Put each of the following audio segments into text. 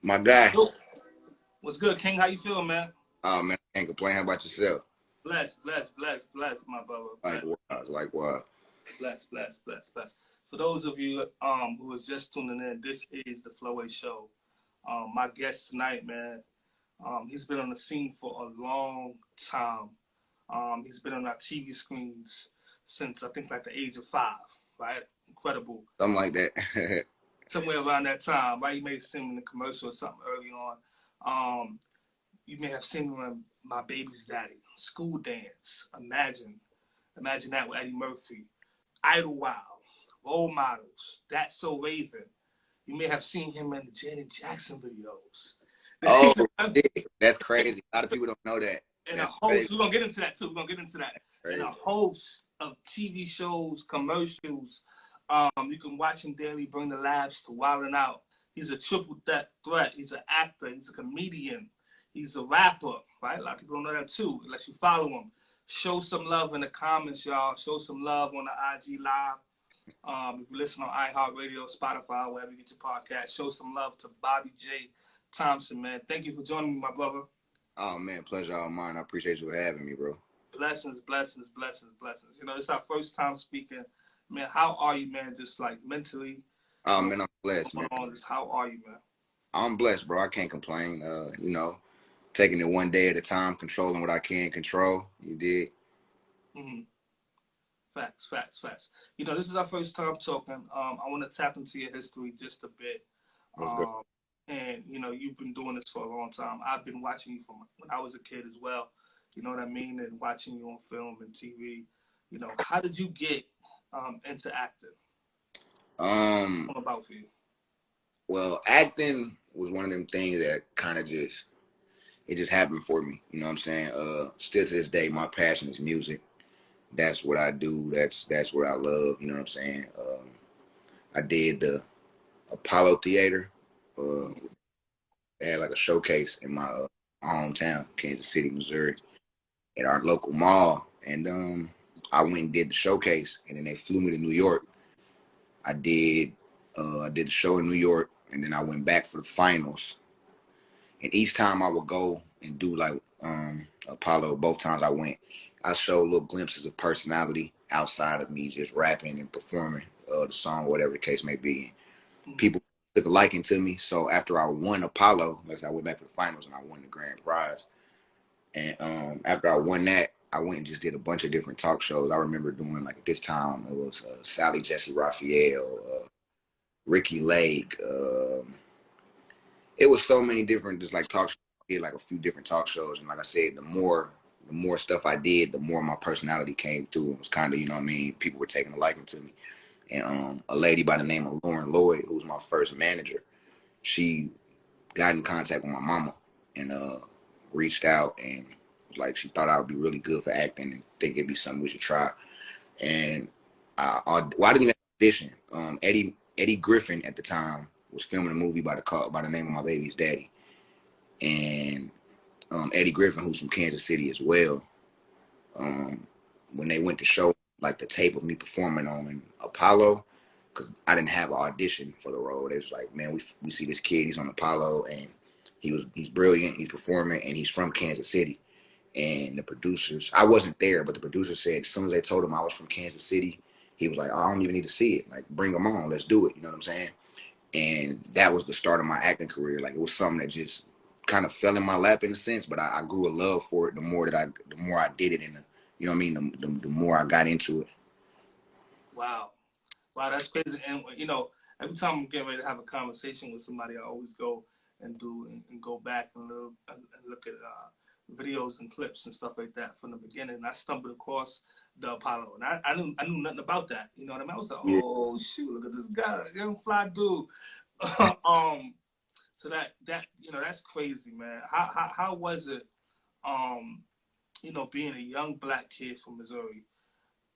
My guy. Yo, what's good, King? How you feeling, man? Oh man, I can't complain. How about yourself? Bless, my brother. Bless, Likewise. bless. For those of you who are just tuning in, this is the FloWay Show. My guest tonight, man, he's been on the scene for a long time. He's been on our TV screens since I think like the age of 5, right? Incredible. Something like that. Somewhere around that time, right? You may have seen him in the commercial or something early on. You may have seen him in My Baby's Daddy, School Dance, Imagine that with Eddie Murphy, Idlewild, Role Models, That's So Raven. You may have seen him in the Janet Jackson videos. Oh, that's crazy. A lot of people don't know that. And that's a host, crazy. we're going to get into that too. And a host of TV shows, commercials. You can watch him daily, bring the laughs to Wildin' Out. He's a triple threat. He's an actor. He's a comedian. He's a rapper, right? A lot of people don't know that too, unless you follow him. Show some love in the comments, y'all. Show some love on the IG Live. If you listen on iHeartRadio, Spotify, wherever you get your podcast, show some love to Bobb'e J Thompson, man. Thank you for joining me, my brother. Oh man, pleasure all mine. I appreciate you for having me, bro. Blessings. You know, it's our first time speaking. Man, how are you, man? Just like mentally. Oh man, I'm blessed, man. How are you, man? I'm blessed, bro. I can't complain. Taking it one day at a time, controlling what I can control. You did. Mm-hmm. Facts. You know, this is our first time talking. I want to tap into your history just a bit. And, you know, you've been doing this for a long time. I've been watching you from when I was a kid as well. You know what I mean? And watching you on film and TV. You know, how did you get into acting? What about for you? Well, acting was one of them things that kind of just happened for me. You know what I'm saying? Still to this day, my passion is music. That's what I do. That's what I love. You know what I'm saying? I did the Apollo Theater. They had like a showcase in my hometown, Kansas City, Missouri, at our local mall. And I went and did the showcase, and then they flew me to New York. I did the show in New York, and then I went back for the finals. And each time I would go and do like Apollo, both times I went, I showed little glimpses of personality outside of me just rapping and performing the song, whatever the case may be. And people took a liking to me. So after I won Apollo, I went back for the finals and I won the grand prize. And after I won that, I went and just did a bunch of different talk shows. I remember doing, like, at this time, it was Sally Jesse Raphael, Ricky Lake. It was so many different, just like talk shows. I did like a few different talk shows. And like I said, the more stuff I did, the more my personality came through. It was kind of, you know what I mean, people were taking a liking to me. And a lady by the name of Lauren Lloyd, who was my first manager, she got in contact with my mama and reached out and was like, she thought I would be really good for acting and think it'd be something we should try. And I didn't even audition. Eddie Griffin at the time was filming a movie by the name of My Baby's Daddy. And Eddie Griffin, who's from Kansas City as well, when they went to show like the tape of me performing on Apollo, because I didn't have an audition for the role. They was like, man, we see this kid, he's on Apollo, and he's brilliant, he's performing, and he's from Kansas City. And the producers, I wasn't there, but the producer said as soon as they told him I was from Kansas City, he was like, I don't even need to see it. Like, bring him on, let's do it. You know what I'm saying? And that was the start of my acting career. Like, it was something that just kind of fell in my lap in a sense, but I grew a love for it the more I did it, and you know what I mean, the more I got into it. Wow, that's crazy. And you know, every time I'm getting ready to have a conversation with somebody, I always go and go back and look at videos and clips and stuff like that from the beginning. And I stumbled across the Apollo, and I knew nothing about that. You know what I mean? I was like, oh shoot, look at this guy, young fly dude. So that you know, that's crazy, man. How was it, you know, being a young black kid from Missouri,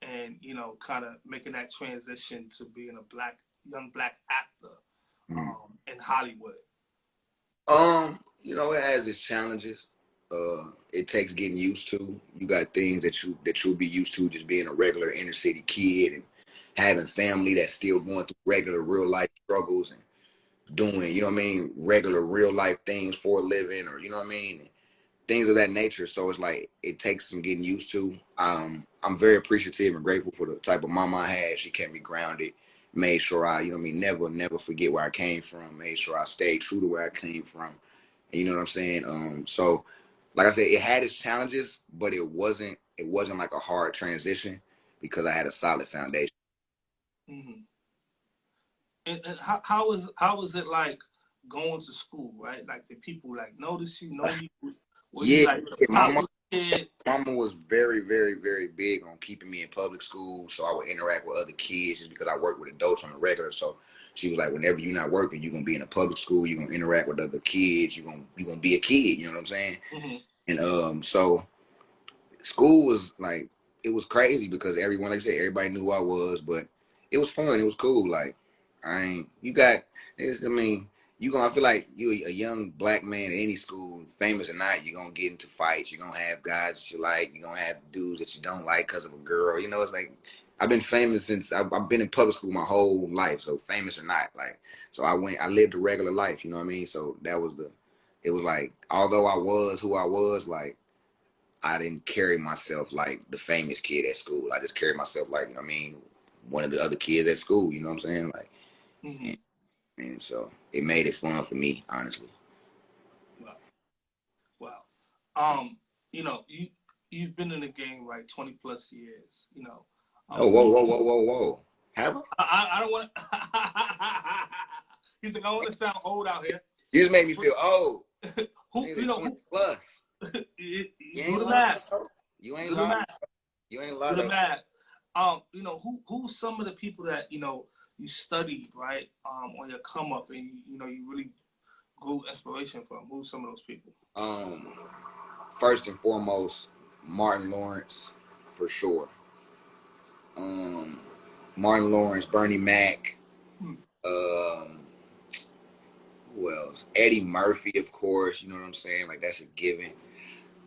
and you know, kind of making that transition to being a young black actor in Hollywood? You know, it has its challenges. It takes getting used to. You got things that you'll be used to just being a regular inner city kid and having family that's still going through regular real life struggles, and doing, you know what I mean, regular real life things for a living, or you know what I mean, things of that nature. So it's like it takes some getting used to. I'm very appreciative and grateful for the type of mama I had. She kept me grounded, made sure I, you know what I mean, never forget where I came from, made sure I stayed true to where I came from. And you know what I'm saying? So like I said, it had its challenges, but it wasn't like a hard transition because I had a solid foundation. Mm-hmm. And how was it like going to school, right? Like, did people like notice you, know you? Were you Yeah, like a my popular kid? mama was very, very, very big on keeping me in public school, so I would interact with other kids just because I work with adults on the regular. So she was like, whenever you're not working, you're gonna be in a public school, you're gonna interact with other kids, you're gonna be a kid, you know what I'm saying? Mm-hmm. And so school was like, it was crazy because everyone, like I said, everybody knew who I was, but it was fun. It was cool. Like, I ain't, you got, I mean, I feel like you a young black man in any school, famous or not, you're gonna get into fights. You're gonna have guys that you like. You're gonna have dudes that you don't like because of a girl. You know, it's like, I've been famous since I've been in public school my whole life. So famous or not, like, so I lived a regular life. You know what I mean? So it was like, although I was who I was, like, I didn't carry myself like the famous kid at school. I just carried myself like, you know what I mean, one of the other kids at school, you know what I'm saying? Like, Mm-hmm. and so it made it fun for me, honestly. Wow. Wow. You know, you've been in the game like 20 plus years. You know, Oh, whoa, who whoa, whoa, whoa, whoa. Have I? I don't want. He's like, I want to sound old out here. You just made me feel old. Who Nigga, you know 20 who? plus. You You do ain't the lying, math. bro. You ain't Do the lying. math. You ain't Do lying, the though. math. You know who's some of the people that you studied, right? On your come up, and you really grew inspiration from. Who's some of those people? Um, First and foremost, Martin Lawrence, for sure. Um, Martin Lawrence, Bernie Mac, Hmm. um, who else? Eddie Murphy, of course. You know what I'm saying? Like, that's a given.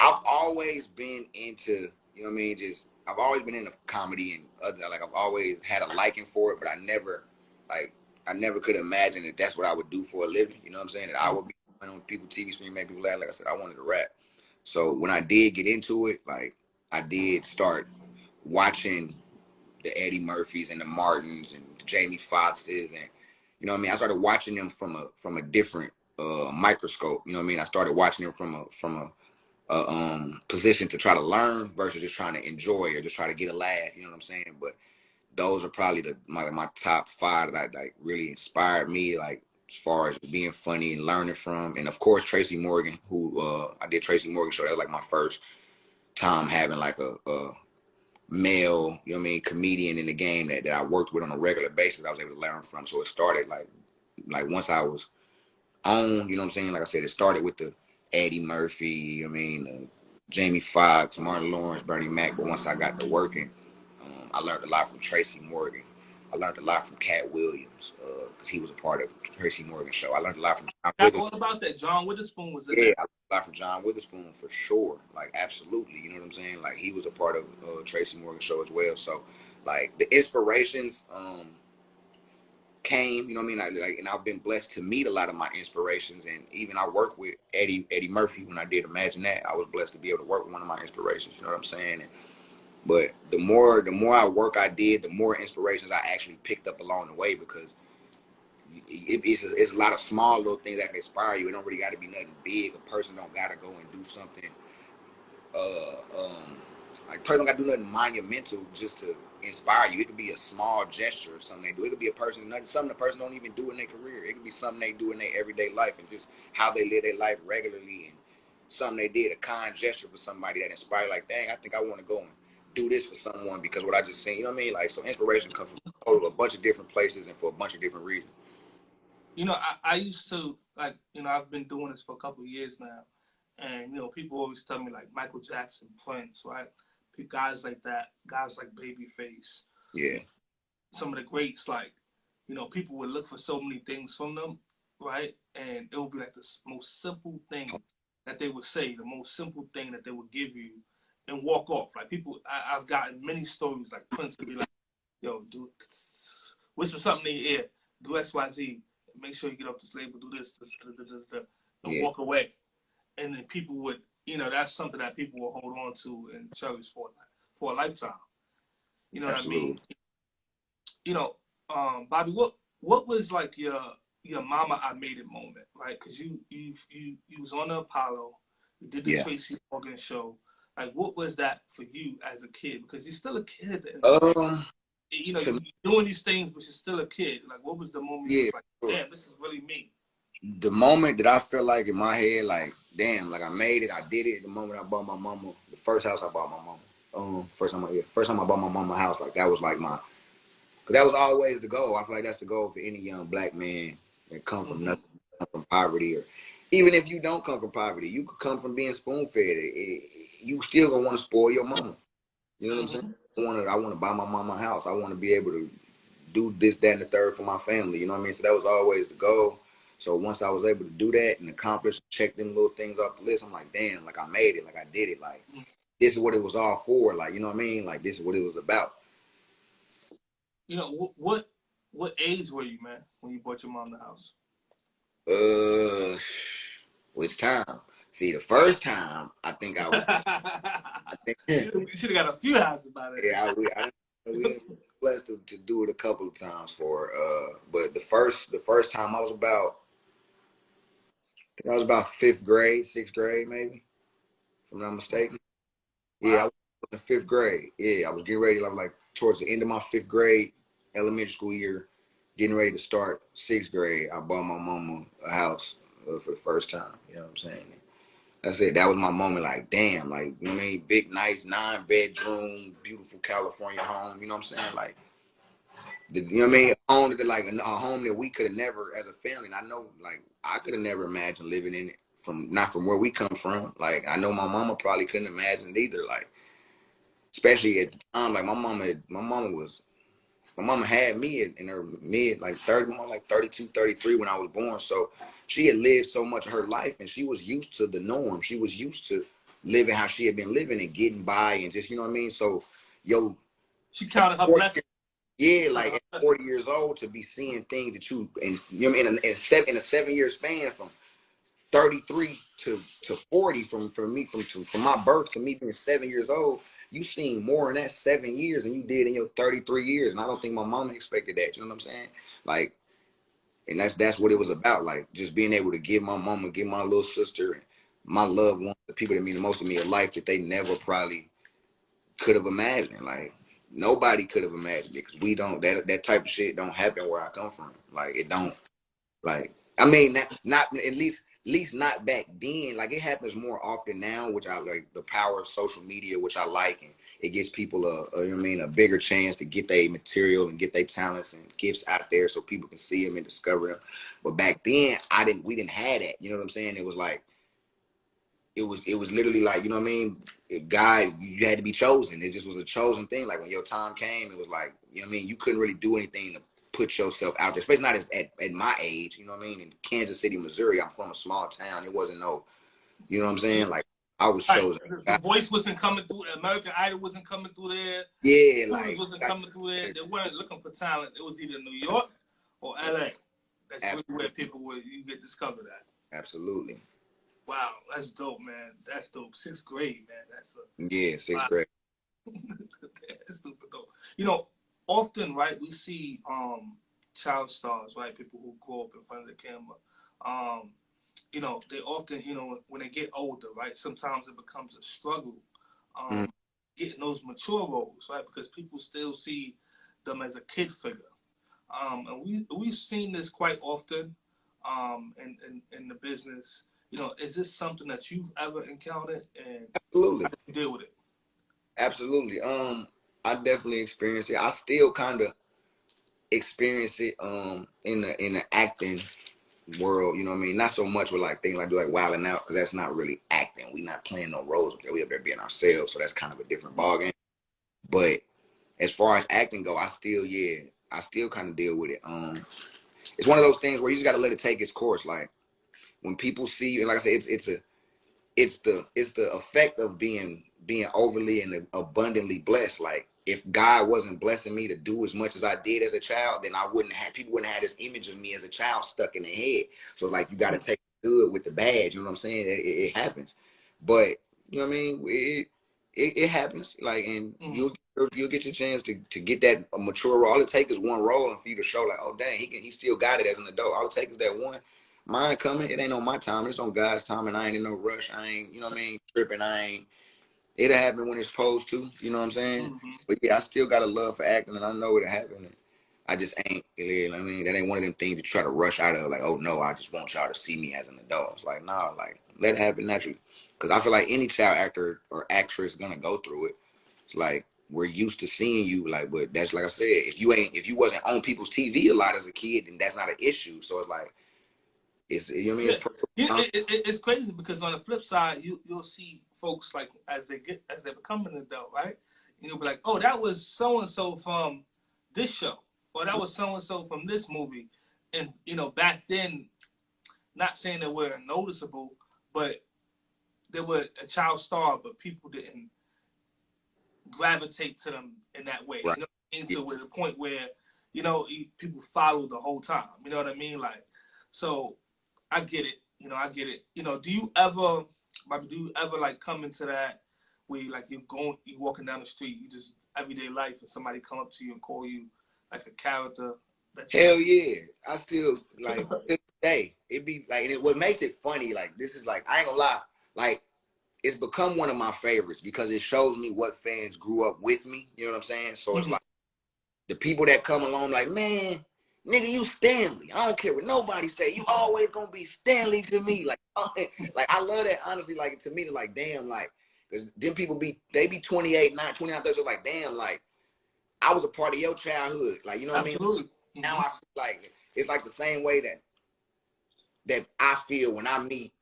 I've always been into, you know what I mean? Just, I've always been into comedy and other, like, I've always had a liking for it, but like, I never could imagine that that's what I would do for a living. You know what I'm saying? That I would be on people TV screen, make people laugh. Like I said, I wanted to rap. So when I did get into it, like, I did start watching the Eddie Murphys and the Martins and the Jamie Foxxes, and you know what I mean. I started watching them from a different microscope. You know what I mean. I started watching them from a position to try to learn versus just trying to enjoy or just try to get a laugh. You know what I'm saying? But those are probably my top five that like really inspired me, like as far as being funny and learning from. And of course Tracy Morgan, who I did Tracy Morgan show. That was like my first time having like a male, you know what I mean, comedian in the game that I worked with on a regular basis. I was able to learn from. So it started like once I was on, you know what I'm saying? Like I said, it started with the Eddie Murphy, you know what I mean, Jamie Foxx, Martin Lawrence, Bernie Mac. But once I got to working, I learned a lot from Tracy Morgan. I learned a lot from Cat Williams because he was a part of Tracy Morgan show. I learned a lot from John What Witherspoon. about that? John Witherspoon was in Yeah, that. I learned a lot from John Witherspoon for sure. Like, absolutely. You know what I'm saying? Like, he was a part of Tracy Morgan show as well. So, like, the inspirations came, you know what I mean? Like, and I've been blessed to meet a lot of my inspirations. And even I work with Eddie Murphy when I did Imagine That. I was blessed to be able to work with one of my inspirations. You know what I'm saying? But the more I did, the more inspirations I actually picked up along the way because it's a lot of small little things that can inspire you. It don't really got to be nothing big. A person don't got to go and do something uh, um, like person don't got to do nothing monumental just to inspire you. It could be a small gesture or something they do. It could be a person, something the person don't even do in their career. It could be something they do in their everyday life and just how they live their life regularly and something they did, a kind gesture for somebody that inspired. Like, dang, I think I want to go and do this for someone because what I just seen. You know what I mean? Like, so inspiration comes from a bunch of different places and for a bunch of different reasons. I used to like, I've been doing this for a couple of years now, and people always tell me like Michael Jackson, Prince, right? Guys like that, guys like Babyface, Yeah. some of the greats, like, people would look for so many things from them, right? And it would be like the most simple thing that they would say, the most simple thing that they would give you, and walk off. Like I've gotten many stories like Prince would be like, "Yo, do whisper something in your ear, do X, Y, Z." make sure you get off this label, do this, and Yeah. walk away. And then people would, that's something that people will hold on to and cherish for a lifetime. You know what I Absolutely. mean? Bobb'e, what was like your mama I made it moment, right? Because you was on the Apollo, you did the Yeah. Tracy Morgan show. Like, what was that for you as a kid? Because you're still a kid at the end of the day. You're doing these things, but you're still a kid. Like, what was the moment you was like, damn, this is really me? The moment that I felt like in my head, like, damn, like I made it, I did it. The moment I bought my mama, the first house I bought my mama. First time I bought my mama a house, like that was like because that was always the goal. I feel like that's the goal for any young black man that come from nothing, come from poverty, or even if you don't come from poverty, you could come from being spoon fed. You still gonna want to spoil your mama. You know what I'm saying? I want to buy my mama a house. I want to be able to do this, that, and the third for my family. You know what I mean? So that was always the goal. So once I was able to do that and accomplish, check them little things off the list, I'm like, damn, like I made it, like I did it, like this is what it was all for, like, you know what I mean? Like this is what it was about. What age were you, man, when you bought your mom the house? Which time? See, the first time, I think I was. You should have got a few houses by then. Yeah, we blessed to do it a couple of times for. But the first time I was about fifth grade, sixth grade, maybe, if I'm not mistaken. Wow. Yeah, I was in fifth grade. Yeah, I was getting ready, like towards the end of my fifth grade elementary school year, getting ready to start sixth grade. I bought my mama a house for the first time. You know what I'm saying? That's it. That was my moment. Like, damn, like, you know what I mean? Big, nice, 9-bedroom, beautiful California home. You know what I'm saying? Like, you know what I mean? A home that we could have never, as a family. And I know, like, I could have never imagined living in it not from where we come from. Like, I know my mama probably couldn't imagine it either. Like, especially at the time, like my mama had me in her mid, like 30, like 32, 33 when I was born. So she had lived so much of her life and she was used to the norm. She was used to living how she had been living and getting by and just, you know what I mean? So, she counted her blessings. Yeah, like at 40 years old to be seeing things that you know what I mean, in a 7-year span from 33 to 40 from my birth to me being 7 years old, you seen more in that 7 years than you did in your 33 years. And I don't think my mama expected that. You know what I'm saying? Like, and that's what it was about. Like, just being able to give my mama, give my little sister, and my loved ones, the people that mean the most to me, a life that they never probably could have imagined. Like, nobody could have imagined it because we don't, that type of shit don't happen where I come from. Like, it don't. Like, I mean, not at least not back then. Like, it happens more often now, which I like, the power of social media, which I like, and it gives people you know what I mean, a bigger chance to get their material and get their talents and gifts out there so people can see them and discover them. But back then, we didn't have that. You know what I'm saying? It was like, it was literally like, you know what I mean? God, you had to be chosen. It just was a chosen thing. Like, when your time came, it was like, you know what I mean? You couldn't really do anything to put yourself out there, especially not at my age, you know what I mean? In Kansas City, Missouri, I'm from a small town. It wasn't no, you know what I'm saying? Like, I was chosen. The Voice wasn't coming through. American Idol wasn't coming through there. Yeah, wasn't coming through there. They weren't looking for talent. It was either New York or LA. That's really where people you get discovered at. Absolutely. Wow, that's dope, man. That's dope. Sixth grade, man. Sixth grade. That's super dope. You know, often, right, we see child stars, right, people who grow up in front of the camera. You know, they often, you know, when they get older, right, sometimes it becomes a struggle getting those mature roles, right, because people still see them as a kid figure. And we've seen this quite often in the business. You know, is this something that you've ever encountered, and absolutely, how do you deal with it? Absolutely. I definitely experienced it. I still kind of experience it in the acting world. You know what I mean? Not so much with like things like Wilding Out, because that's not really acting. We not playing no roles up there. We up there being ourselves, so that's kind of a different ballgame. But as far as acting go, I still kind of deal with it. It's one of those things where you just got to let it take its course. Like, when people see you, and like I said, it's the effect of being overly and abundantly blessed. Like, if God wasn't blessing me to do as much as I did as a child, then people wouldn't have this image of me as a child stuck in their head. So like, you got to take the good with the bad. You know what I'm saying? It happens, but you know what I mean. It happens. Like, and you'll get your chance to get that mature role. All it takes is one role, and for you to show like, oh dang, he still got it as an adult. All it takes is that one. Mine coming. It ain't on my time. It's on God's time, and I ain't in no rush. I ain't, you know what I mean, tripping. I ain't. It'll happen when it's supposed to, you know what I'm saying? But yeah, I still got a love for acting, and I know it'll happen. I just ain't, you know what I mean? That ain't one of them things to try to rush out of, like, oh no, I just want y'all to see me as an adult. It's like, nah, like, let it happen naturally. Because I feel like any child actor or actress gonna go through it. It's like, we're used to seeing you, like, but that's like I said, if you wasn't on people's TV a lot as a kid, then that's not an issue. So it's like, it's, you know what I mean? It's crazy because on the flip side, you'll see folks like as they become an adult, right? And you'll be like, oh, that was so and so from this show, or that was so and so from this movie, and you know, back then, not saying they were noticeable, but they were a child star, but people didn't gravitate to them in that way. Right. You know, into the point where, you know, people follow the whole time. You know what I mean? Like, so I get it. You know, I get it. You know, do you ever like come into that where you, like you're walking down the street, you just everyday life, and somebody come up to you and call you like a character? Hell yeah. I still like today. It be like, and what makes it funny, like this is like, I ain't gonna lie, like it's become one of my favorites because it shows me what fans grew up with me. You know what I'm saying? So it's like the people that come along like, man, nigga, you Stanley. I don't care what nobody say. You always gonna be Stanley to me. Like I love that, honestly. Like, to me, it's like, damn, like, because then people they be 28, 29, 30, so like, damn, like, I was a part of your childhood. Like, you know what I mean? Now I see, like, it's like the same way that I feel when I meet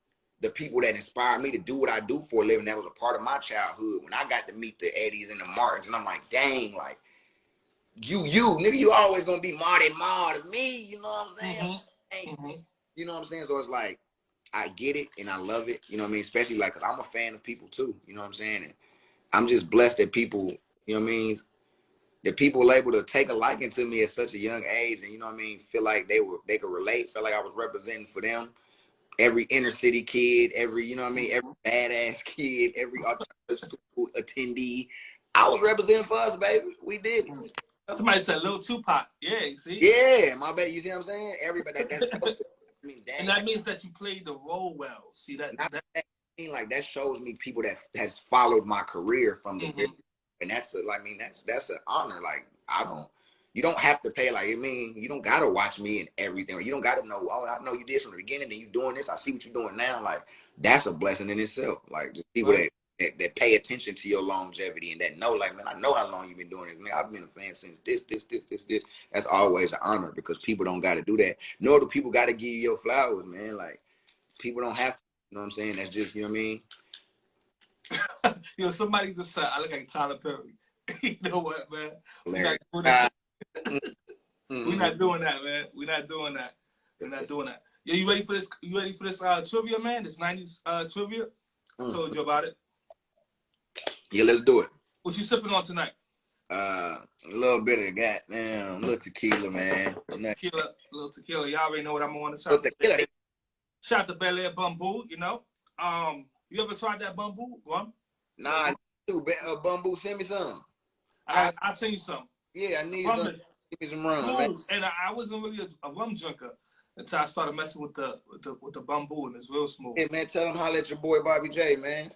the people that inspired me to do what I do for a living. That was a part of my childhood. When I got to meet the Eddies and the Martins, and I'm like, dang, like, nigga, you always gonna be Marty Ma to me. You know what I'm saying? You know what I'm saying? So it's like, I get it and I love it. You know what I mean? Especially like, cause I'm a fan of people too. You know what I'm saying? And I'm just blessed that people, you know what I mean, that people were able to take a liking to me at such a young age, and you know what I mean, feel like they could relate, feel like I was representing for them. Every inner city kid, every, you know what I mean, every badass kid, every alternative school attendee, I was representing for us, baby. We did it. Somebody said Lil Tupac. Yeah, you see? Yeah, my bad. You see what I'm saying? Everybody, that's I mean, dang, and that means that you played the role well. See that? Like, that shows me people that has followed my career from the very, and that's an honor. Like, you don't have to pay. Like, I mean, you don't gotta watch me and everything. Or you don't gotta know. Oh, I know you did from the beginning. Then you doing this. I see what you're doing now. Like, that's a blessing in itself. Like, just people that pay attention to your longevity and that know, like, man, I know how long you've been doing it. Man, I've been a fan since this. That's always an honor because people don't got to do that. Nor do people got to give you your flowers, man. Like, people don't have to. You know what I'm saying? That's just, you know what I mean? You know, somebody just said, I look like Tyler Perry. You know what, man? We're not doing that, man. We're not doing that. We're not doing that. Yeah, you ready for this? You ready for this trivia, man? This 90s trivia? I told you about it. Yeah, let's do it. What you sipping on tonight? A little bit of goddamn little tequila, man. Little tequila. Y'all already know what I'm on. Shout to Bel Air Bamboo, you know. You ever tried that bamboo rum? Nah, Bamboo, send me some. I'll send you some. Yeah, I need some. Give me some rum, man. And I wasn't really a rum drinker until I started messing with the bamboo, and it's real smooth. Hey, man, tell them holla at your boy Bobb'e J, man.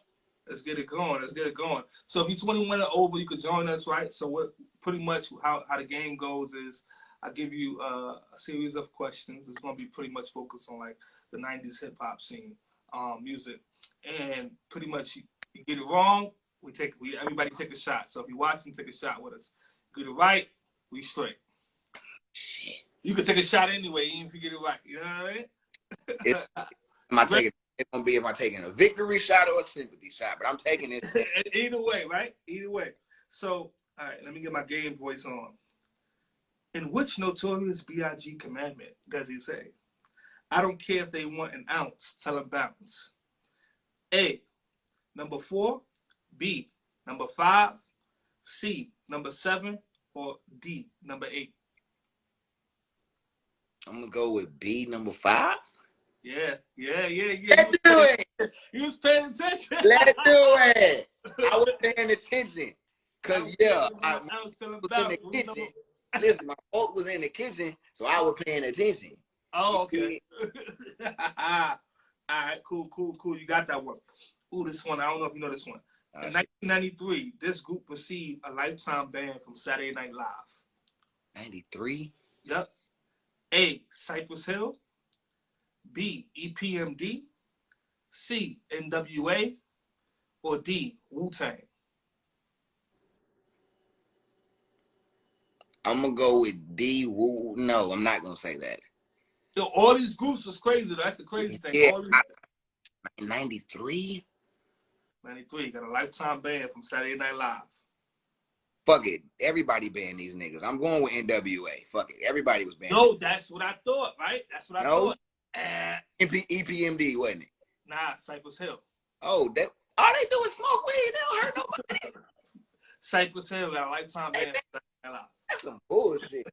Let's get it going. Let's get it going. So if you're 21 or over, you can join us, right? So what pretty much how the game goes is I give you a series of questions. It's going to be pretty much focused on like the 90s hip hop scene, music, and pretty much you get it wrong, everybody take a shot. So if you're watching, take a shot with us. Get it right, we straight. You can take a shot anyway, even if you get it right. You know what I mean? It's gonna be if I'm taking a victory shot or a sympathy shot, but I'm taking it. Either way, right? Either way. So, all right, let me get my game voice on. In which notorious B.I.G. commandment does he say, I don't care if they want an ounce, tell them bounce? A, number 4, B, number 5, C, number 7, or D, number 8? I'm gonna go with B, number 5. Yeah. Let's do it. You was paying attention. Let's do it. I was paying attention. Cause I was in the kitchen. Listen, my folk was in the kitchen, so I was paying attention. Oh, okay. All right, cool. You got that one. Ooh, this one, I don't know if you know this one. In 1993, this group received a lifetime ban from Saturday Night Live. 93? Yep. A, Cypress Hill. B, EPMD. C, NWA. Or D, Wu-Tang. I'm gonna go with D. Wu. No, I'm not gonna say that. Yo, all these groups was crazy. That's the crazy thing. Yeah, 93? 93, got a lifetime ban from Saturday Night Live. Fuck it. Everybody banned these niggas. I'm going with NWA. Fuck it. Everybody was banned. No, that's what I thought, right? That's what I thought. EPMD, wasn't it? Nah, Cypress Hill. Oh, that all they do is smoke weed. They don't hurt nobody. Cypress Hill got a lifetime ban from Saturday Night Live. That's some bullshit.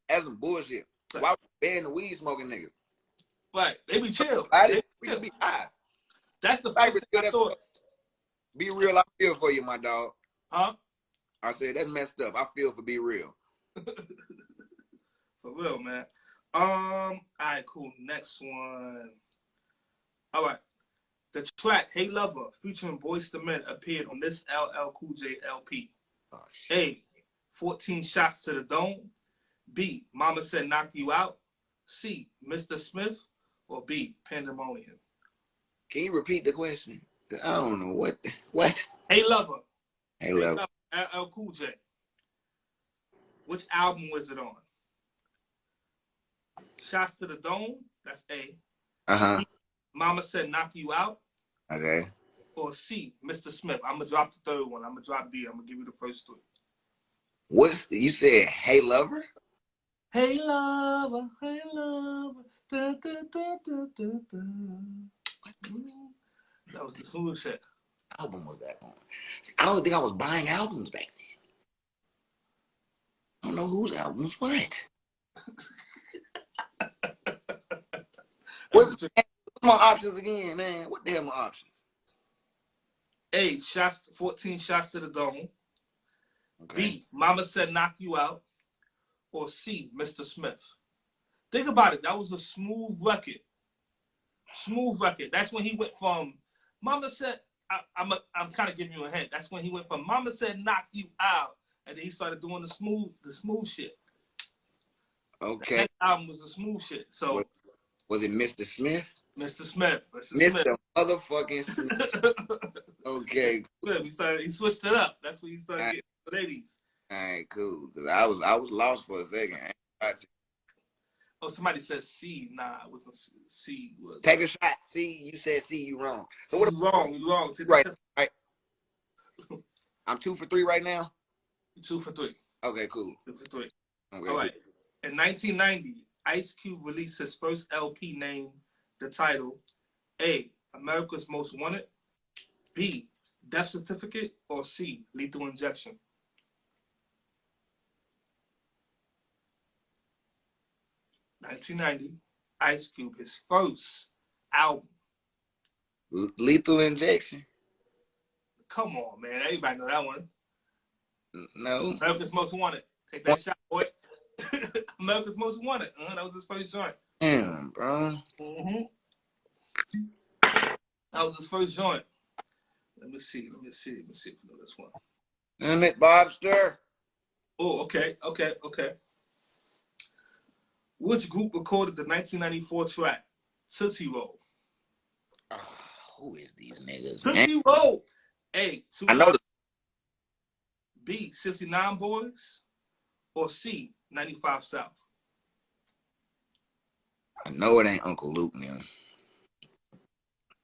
That's some bullshit. Why would you ban the weed smoking niggas? Right. They be chill. We just be high. That's the first thing I thought. Be real, I feel for you, my dog. Huh? I said, that's messed up. I feel for Be Real. For real, man. All right, cool. Next one. All right. The track Hey Lover featuring Boyz II Men appeared on this LL Cool J LP. Oh, shit. A, 14 Shots to the Dome. B, Mama Said Knock You Out. C, Mr. Smith. Or B, Pandemonium. Can you repeat the question? I don't know what. Hey Lover. Hey Lover. LL Cool J. Which album was it on? Shots to the Dome. That's A. Uh-huh. B, Mama Said Knock You Out. Okay. Or C, Mr. Smith. I'm going to drop the third one. I'm going to drop B. I'm going to give you the first 3. You said Hey Lover? Hey Lover, hey Lover. Da, da, da, da, da, da. That was the smooth shit. What album was that on? I don't think I was buying albums back then. I don't know whose album was what. What's my options again, man? What the hell are my options? A, 14 Shots to the Dome. Okay. B, Mama Said Knock You Out. Or C, Mr. Smith. Think about it. That was a smooth record. Smooth record. That's when he went from Mama Said, I'm kind of giving you a hint. That's when he went from Mama Said Knock You Out, and then he started doing the smooth shit. Okay. That album was the smooth shit. So was it Mr. Smith? Mr. Smith. Mr. Motherfucking Smith. Okay. He switched it up. That's when he started getting the ladies. All right, cool. Cause I was lost for a second. Oh, somebody said C. Nah, it wasn't C. Take a shot. C. You said C. You wrong. So what? You wrong. Right. I'm 2 for 3 right now. 2 for 3. Okay, cool. 2 for 3. Okay. All right. In 1990, Ice Cube released his first LP named the title A, America's Most Wanted. B, Death Certificate. Or C, Lethal Injection. 1990, Ice Cube, his first album. Lethal Injection. Come on, man. Everybody know that one. No. America's Most Wanted. Take that shot, boy. America's Most Wanted. That was his first joint. Damn, bro. Mm-hmm. That was his first joint. Let me see if you know this one. Damn it, Bobster. Oh, okay. Which group recorded the 1994 track, Tootsie Roll? Oh, who is these niggas, Tootsie man? Roll. A, I know. B, 69 Boys. Or C, 95 South. I know it ain't Uncle Luke now.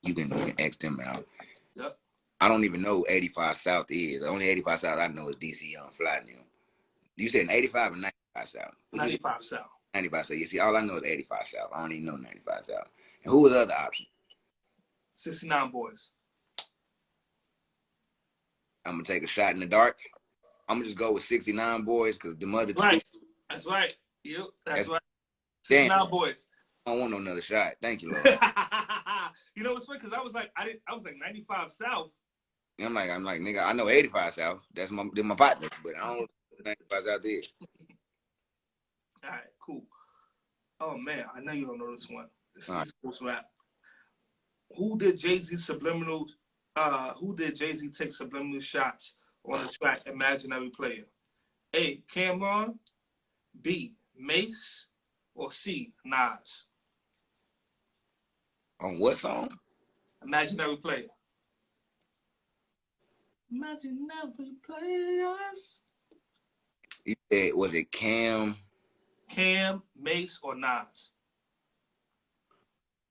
You can X them out. Yep. I don't even know who 85 South is. The only 85 South I know is DC Young Fly now. You said 85 or 95 South? 95 South. 95 South. You see, all I know is 85 South. I don't even know 95 South. And who was the other option? 69 Boys. I'm gonna take a shot in the dark. I'm gonna just go with 69 boys because the mother. Right. That's right. Yep. That's right. Damn. 69 boys. I don't want no another shot. Thank you, Lord. You know what's funny? Because I was like 95 South. I'm like, nigga, I know 85 South. They're my partners, but I don't know 95 South there. All right, cool. Oh man, I know you don't know this one. This is East Coast rap. Who did Jay-Z take subliminal shots on the track Imaginary Player? A. Cameron, B. Mace, or C. Nas? On what song? Imaginary Player. Imaginary Players. You said, was it Cam, Mace, or Nas?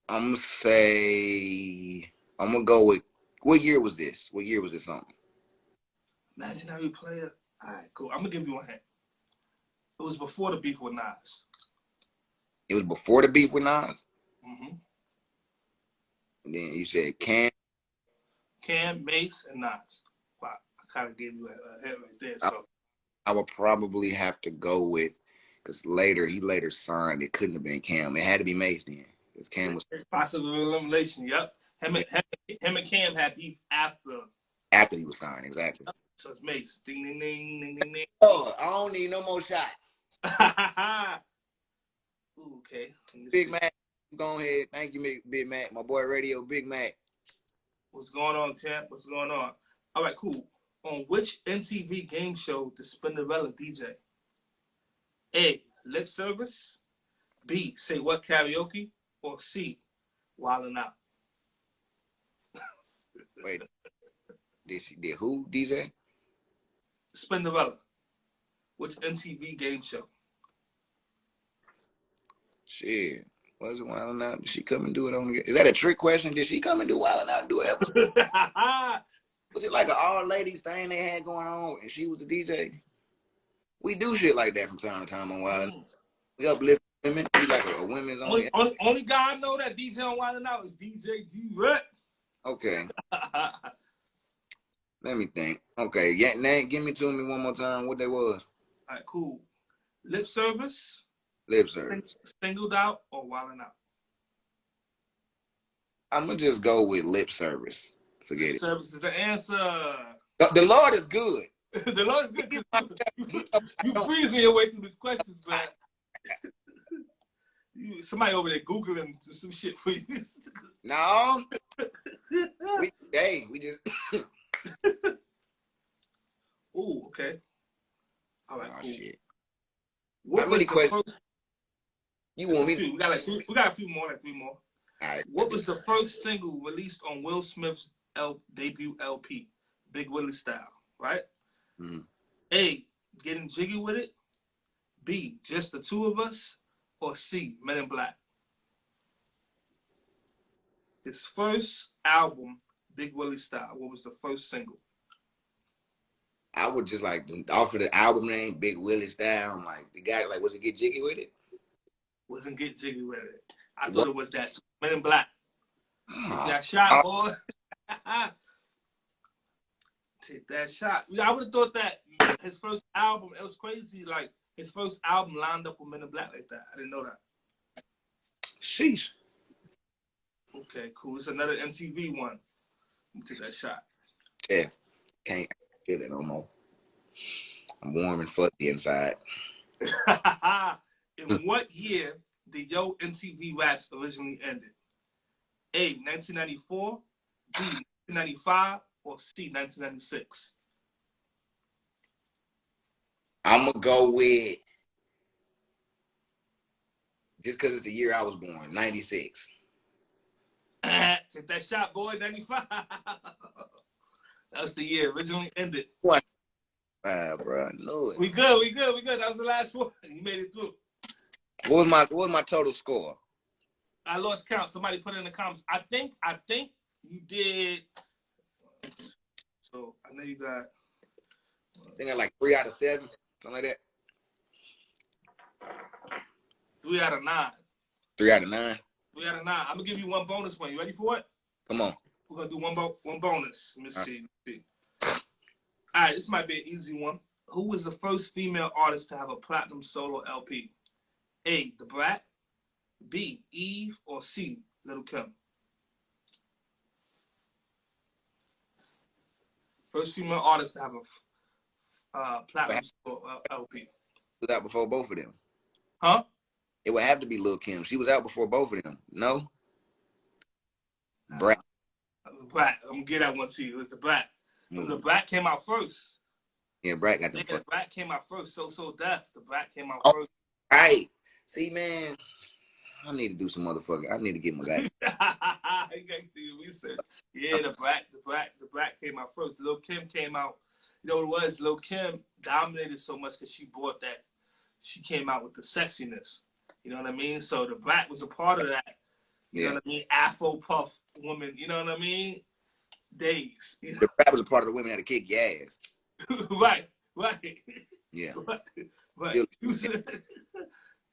I'm gonna go with, what year was this? What year was this song? Imaginary Player. All right, cool. I'm gonna give you a hint. It was before the beef with Nas. It was before the beef with Nas? Mm-hmm. And then you said Cam, Mace, and Nas. Wow, I kind of gave you a hint right there. So I would probably have to go with, because he later signed. It couldn't have been Cam. It had to be Mace then. Because Cam was possible elimination. Yep. Him and Cam had beef after he was signed. Exactly. So it's Mace. Ding ding ding ding ding ding. Oh, I don't need no more shots. Ooh, okay. Big Mac, go ahead. Thank you, Big Mac. My boy Radio, Big Mac. What's going on, champ? What's going on? All right, cool. On which MTV game show did Spinderella DJ? A. Lip Service. B. Say What Karaoke. Or C. Wildin' Out. Wait. Did who DJ? Spinderella. Which MTV game show? Shit. Was it Wildin' Out? Did she come and do it on? Is that a trick question? Did she come and do Wildin' Out and do it? Was it like an all ladies thing they had going on and she was the DJ? We do shit like that from time to time on Wildin' Out. We uplift women. We like a women's only. Only guy I know that DJ on Wildin' Out is DJ G-Rep. Okay. Let me think. Okay, yeah, Nate, give me to me one more time what they was. All right, cool. Lip Service. Lip Service. Singled Out or Wildin' Out? I'm going to just go with Lip Service. Forget Lip Service is the answer. The Lord is good. The Lord is good. You freeze me away through these questions, man. Somebody over there Googling some shit for you. No. we just... Ooh, okay. All right, cool. Shit. How many questions? You want me? We got a few more, like 3 more. All right. What was the first single released on Will Smith's debut LP, Big Willie Style, right? Mm-hmm. A, Getting Jiggy With It. B, Just the Two of Us. Or C, Men in Black. His first album, Big Willie Style, what was the first single? I would just like offer the album name, Big Willie Style. I'm like, the guy, like, was it Get Jiggy With It? Wasn't Get Jiggy With It. I thought it was that Men in Black. Take that shot, boy. Take that shot. I would have thought that his first album, it was crazy, like, his first album lined up with Men in Black like that. I didn't know that. Sheesh. Okay, cool. It's another MTV one. Let me take that shot. Yeah. Can't feel it no more. I'm warm and fuzzy inside. In what year did Yo MTV Raps originally ended? A, 1994, B, 1995, or C, 1996? I'm going to go with, just because it's the year I was born, 96. Take that shot, boy, 95. That's the year originally ended. What? Bro, I knew it. We good. That was the last one. You made it through. What was my total score? I lost count. Somebody put it in the comments. I think you did. So I know you got. I think I like 3 out of 7, something like that. 3 out of 9. 3 out of 9. 3 out of 9. I'm gonna give you one bonus one. You ready for it? Come on. We're gonna do one bonus. Let me see. All right, this might be an easy one. Who was the first female artist to have a platinum solo LP? A. The Brat, B. Eve, or C. Little Kim? First female artist to have a But platinum solo LP. was out before both of them. Huh? It would have to be Lil Kim. She was out before both of them. No? Brat. The Brat. I'm gonna get that one to you. It was the Brat. The Brat came out first. Yeah, Brat got the Yeah, fuck. the Brat came out first. So Deaf. The Brat came out Oh, first. right. See, man, I need to do some motherfucker. I need to get my guy. Yeah, the Brat came out first. Lil Kim came out. You know what it was? Lil Kim dominated so much because she brought that. She came out with the sexiness. You know what I mean? So the Brat was a part of that. You know what I mean? Afro puff woman. You know what I mean? Days. You know? The Brat was a part of the women that had to kick your ass. Right. Yeah. Right.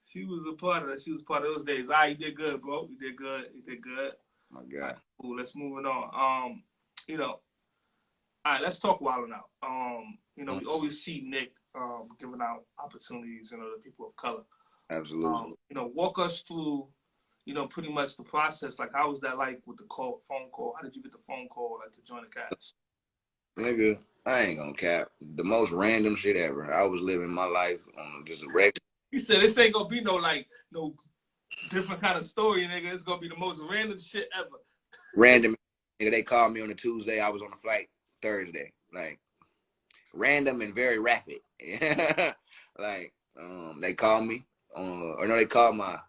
She was a part of that. She was part of those days. All right, you did good, bro. You did good. My God. Right, cool. Let's move it on. You know, all right, let's talk Wildin' Out. You know, we always see Nick giving out opportunities, you know, to people of color. Absolutely. You know, walk us through, you know, pretty much the process. Like, how was that like with the phone call? How did you get the phone call, like, to join the cast? Nigga, I ain't gonna cap. The most random shit ever. I was living my life on just a regular. He said, this ain't gonna be no different kind of story, nigga. It's gonna be the most random shit ever. Random. Nigga, they called me on a Tuesday. I was on a flight Thursday. Like, random and very rapid. Like, they called me. Or no, they called I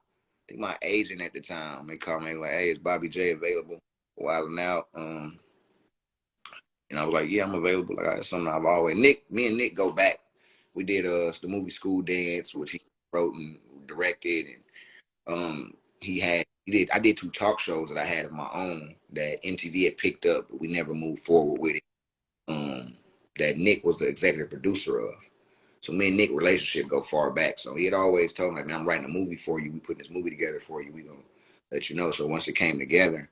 think my agent at the time. They called me like, hey, is Bobb'e J available? Wildin' Out. And I was like, yeah, I'm available. Like, that's something I've always. Me and Nick go back. We did the movie School Dance, which he wrote and directed, and I did 2 talk shows that I had of my own that MTV had picked up, but we never moved forward with it. That Nick was the executive producer of. So me and Nick relationship go far back. So he had always told me, like, man, I'm writing a movie for you. We putting this movie together for you. We gonna let you know. So once it came together,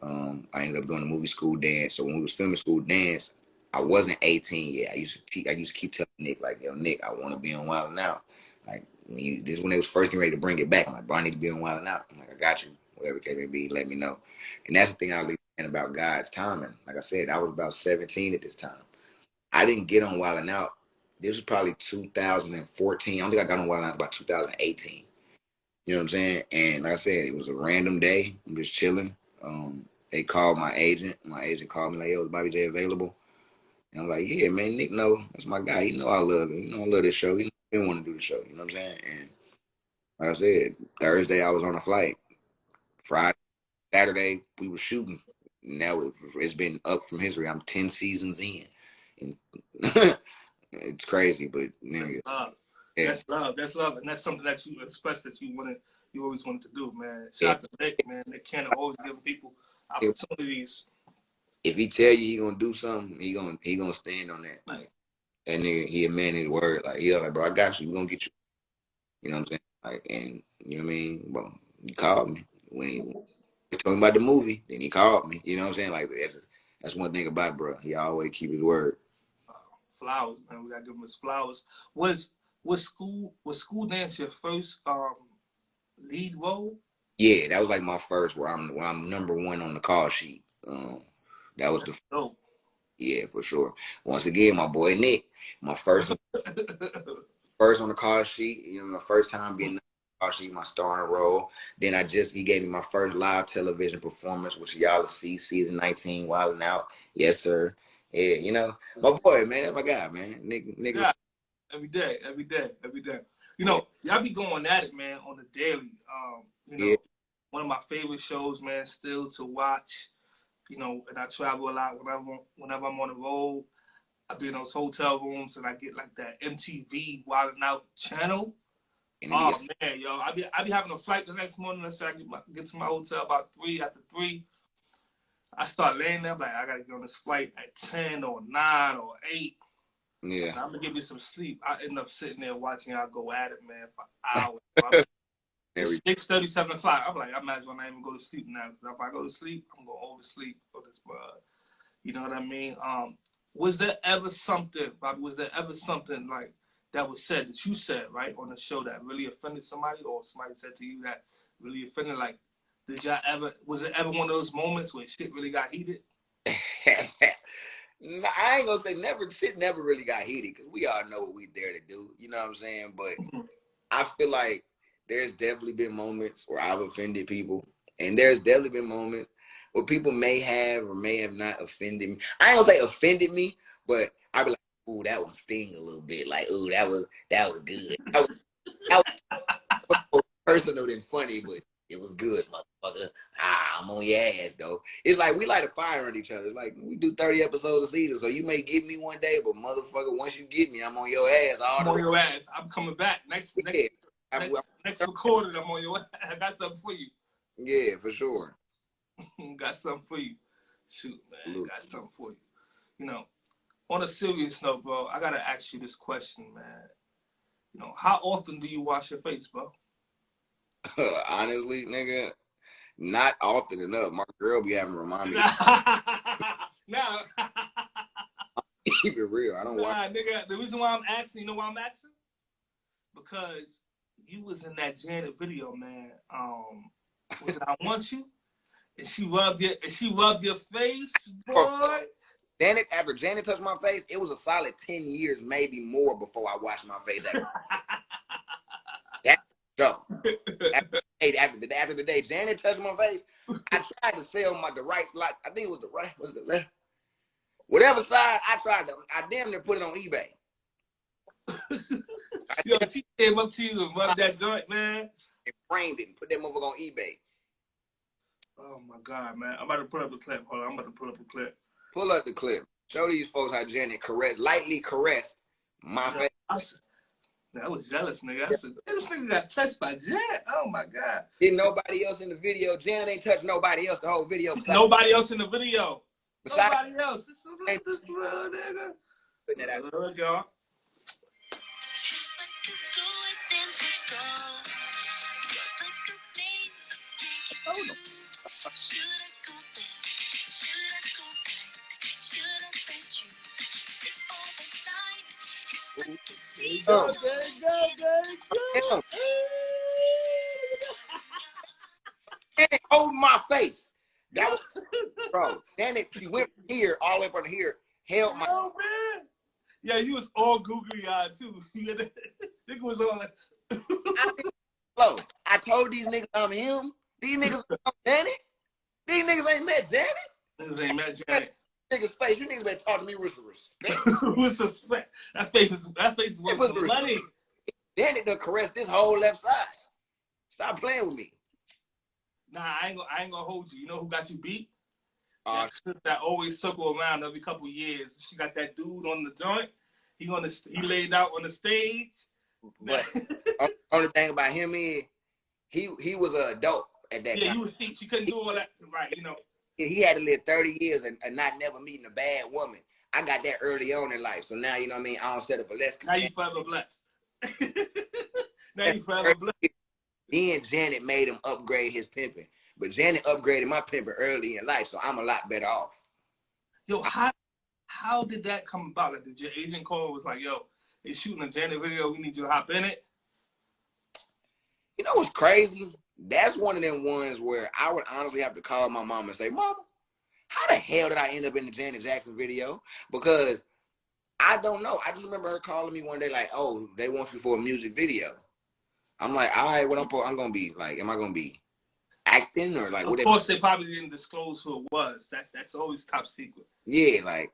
I ended up doing the movie School Dance. So when we was filming School Dance, I wasn't 18 yet. I used to keep telling Nick, like, yo, Nick, I want to be on Wildin' Out. Like, this is when they was first getting ready to bring it back. I'm like, bro, I need to be on Wildin' Out. I'm like, I got you. Whatever it may be, let me know. And that's the thing I was saying about God's timing. Like I said, I was about 17 at this time. I didn't get on Wildin' Out. This was probably 2014. I don't think I got on Wildin' Out about 2018. You know what I'm saying? And like I said, it was a random day. I'm just chilling. They called my agent. My agent called me like, yo, is Bobb'e J available? And I'm like, yeah, man, Nick know. That's my guy. He know I love him. He know I love this show. He didn't want to do the show. You know what I'm saying? And like I said, Thursday I was on a flight. Friday, Saturday, we were shooting. Now it's been up from history. I'm 10 seasons in. And it's crazy, but nigga. That's love. That's love. And that's something that you expressed that you always wanted to do, man. Shout out to Nick, man. Nick Cannon always giving people opportunities. If he tell you he gonna do something, he gonna stand on that. Like, and nigga, he a man his word. Like, he like, bro, I got you. We gonna get you. You know what I'm saying? Like, and you know what I mean? Well, he called me when he told me about the movie. Then he called me. You know what I'm saying? Like, that's one thing about bro. He always keep his word. Flowers, man. We gotta give him his flowers. Was School Dance your first lead role? Yeah, that was like my first where I'm #1 on the call sheet. That was the dope. Yeah, for sure. Once again, my boy Nick, my first on the call sheet. You know, my first time being on the call sheet, my starring role. Then he gave me my first live television performance, which y'all will see season 19, Wildin' Out. Yes, sir. Yeah, you know, my boy, man, that's my guy, man. Nick. Yeah, every day. You know, y'all be going at it, man, on the daily. You know, one of my favorite shows, man, still to watch. You know, and I travel a lot whenever I'm on the road. I be in those hotel rooms and I get like that MTV Wildin' Out channel. Oh man, yo, I be having a flight the next morning. Let's say I get to my hotel about 3. After 3, I start laying there. I'm like, I gotta get on this flight at 10 or 9 or 8. Yeah, I'm gonna give me some sleep. I end up sitting there watching y'all go at it, man, for hours. It's 6:30, 7 o'clock. I'm like, I might as well not even go to sleep now. Because if I go to sleep, I'm gonna oversleep for this. You know what I mean? Was there ever something, Bobby? Was there ever something like that was said that you said right on the show that really offended somebody, or somebody said to you that really offended? Like, did y'all ever? Was it ever one of those moments where shit really got heated? I ain't gonna say never. Shit never really got heated because we all know what we there to do. You know what I'm saying? But I feel like there's definitely been moments where I've offended people, and there's definitely been moments where people may have or may have not offended me. I ain't gonna say offended me, but I be like, "Ooh, that one sting a little bit." Like, "Ooh, that was good." That was more personal than funny, but it was good, motherfucker. I'm on your ass, though. It's like we light a fire on each other. It's like we do 30 episodes a season, so you may get me one day, but motherfucker, once you get me, I'm on your ass all I'm the on way. your ass. I'm coming back next recording. I'm on your ass. I got something for you. Yeah, for sure. Got something for you. Shoot, man, got something for you. You know, on a serious note, bro, I gotta ask you this question, man. You know, how often do you wash your face, bro? Honestly, nigga, not often enough. My girl be having to remind me. Nah. Keep it real. I don't watch. Nigga, the reason why I'm asking, you know why I'm asking? Because you was in that Janet video, man. Was it I Want You? And she rubbed your face, boy. After Janet touched my face, it was a solid 10 years, maybe more, before I washed my face. That's so. After the day Janet touched my face, I tried to sell the right, like I think it was the right, was the left, whatever side. I damn near put it on eBay. Yo, she came up to you and rubbed that joint, man. And framed it and put that motherfucker on eBay. Oh my God, man! I'm about to put up a clip. Hold on, I'm about to pull up a clip. Pull up the clip. Show these folks how Janet lightly caressed my face. I was jealous, nigga. I said, this nigga got touched by Janet. Oh my God. Didn't nobody else in the video. Janet ain't touched nobody else the whole video. Nobody else in the video. Nobody else. This little nigga. Put that out. Look, y'all. Oh, no. There you go. Janet hold my face. That was, bro. Janet, she went from here all the way from here, held my. Oh man. Yeah, he was all googly eyed too. Nigga was all like. I told these niggas I'm him. These niggas know Janet. These niggas ain't met Janet. Niggas ain't met Janet. Niggas face. You niggas better talk to me with some respect. With respect. That face is worth some money. Janet done caressed this whole left side. Stop playing with me. Nah, I ain't gonna hold you. You know who got you beat? That always circle around every couple years. She got that dude on the joint. He laid out on the stage. But only thing about him is he was an adult at that time. Yeah, she couldn't do all that right, you know. He had to live 30 years and not never meeting a bad woman. I got that early on in life. So now, you know what I mean? I don't settle for less. Now you forever blessed. Now you forever blessed. Then Janet made him upgrade his pimping. But Janet upgraded my pimping early in life, so I'm a lot better off. Yo, how did that come about? Like, did your agent call and was like, yo, they shooting a Janet video, we need you to hop in it? You know what's crazy? That's one of them ones where I would honestly have to call my mom and say, Mama, how the hell did I end up in the Janet Jackson video? Because I don't know. I just remember her calling me one day like, oh, they want you for a music video. I'm like, all right, what I'm going to be? Like, am I going to be acting or like? Of course, they probably didn't disclose who it was. That's always top secret. Yeah, like,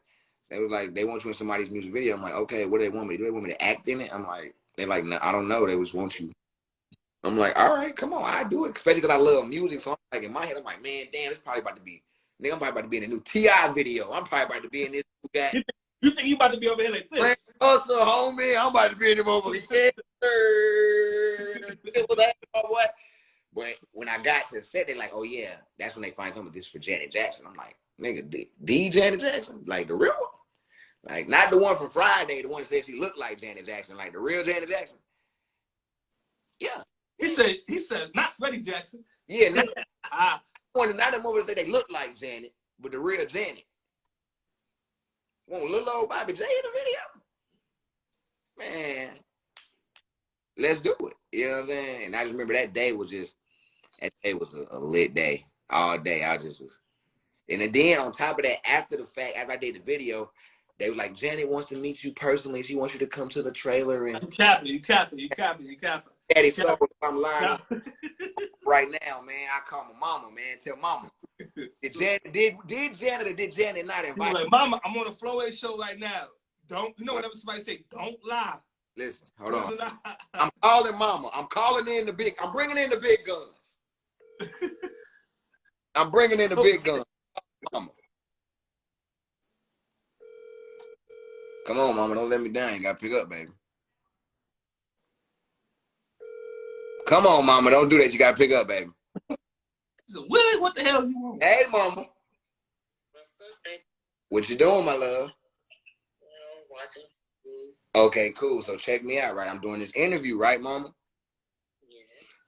they was like, they want you in somebody's music video. I'm like, okay, what do they want me to do? They want me to act in it? I'm like, they're like, no, I don't know. They just want you. I'm like, all right, come on, I do it. Especially because I love music. So I'm like, in my head, I'm like, man, damn, it's probably about to be, nigga, I'm probably about to be in a new T.I. video. I'm probably about to be in this guy. You think you about to be over here like this? Man, what's up, homie? I'm about to be in them over here. What? But when I got to set, they're like, oh, yeah, that's when they find something this for Janet Jackson. I'm like, nigga, the Janet Jackson? Like the real one? Like, not the one from Friday, the one that said she looked like Janet Jackson, like the real Janet Jackson? Yeah. He said, not Freddie Jackson. Yeah, not the movie that say they look like Janet, but the real Janet. Want little old Bobb'e J in the video? Man, let's do it. You know what I'm saying? And I just remember that day was a lit day. All day, I just was. And then on top of that, after the fact, after I did the video, they were like, Janet wants to meet you personally. She wants you to come to the trailer. And you capping. Daddy, so I'm lying right now, man. I call my mama, man. Tell mama. Did Janet or did Janet not invite me? Like, Mama, I'm on a FloWay Show right now. Don't, whenever somebody say, don't lie. Listen, hold on. I'm calling mama. I'm bringing in the big guns. I'm bringing in the big guns. Mama. Come on, mama. Don't let me down. You got to pick up, baby. Come on, mama. Don't do that. You got to pick up, baby. So, Willie, what the hell you want? Hey, mama. What you doing, my love? Watching. Okay, cool. So check me out, right? I'm doing this interview, right, mama?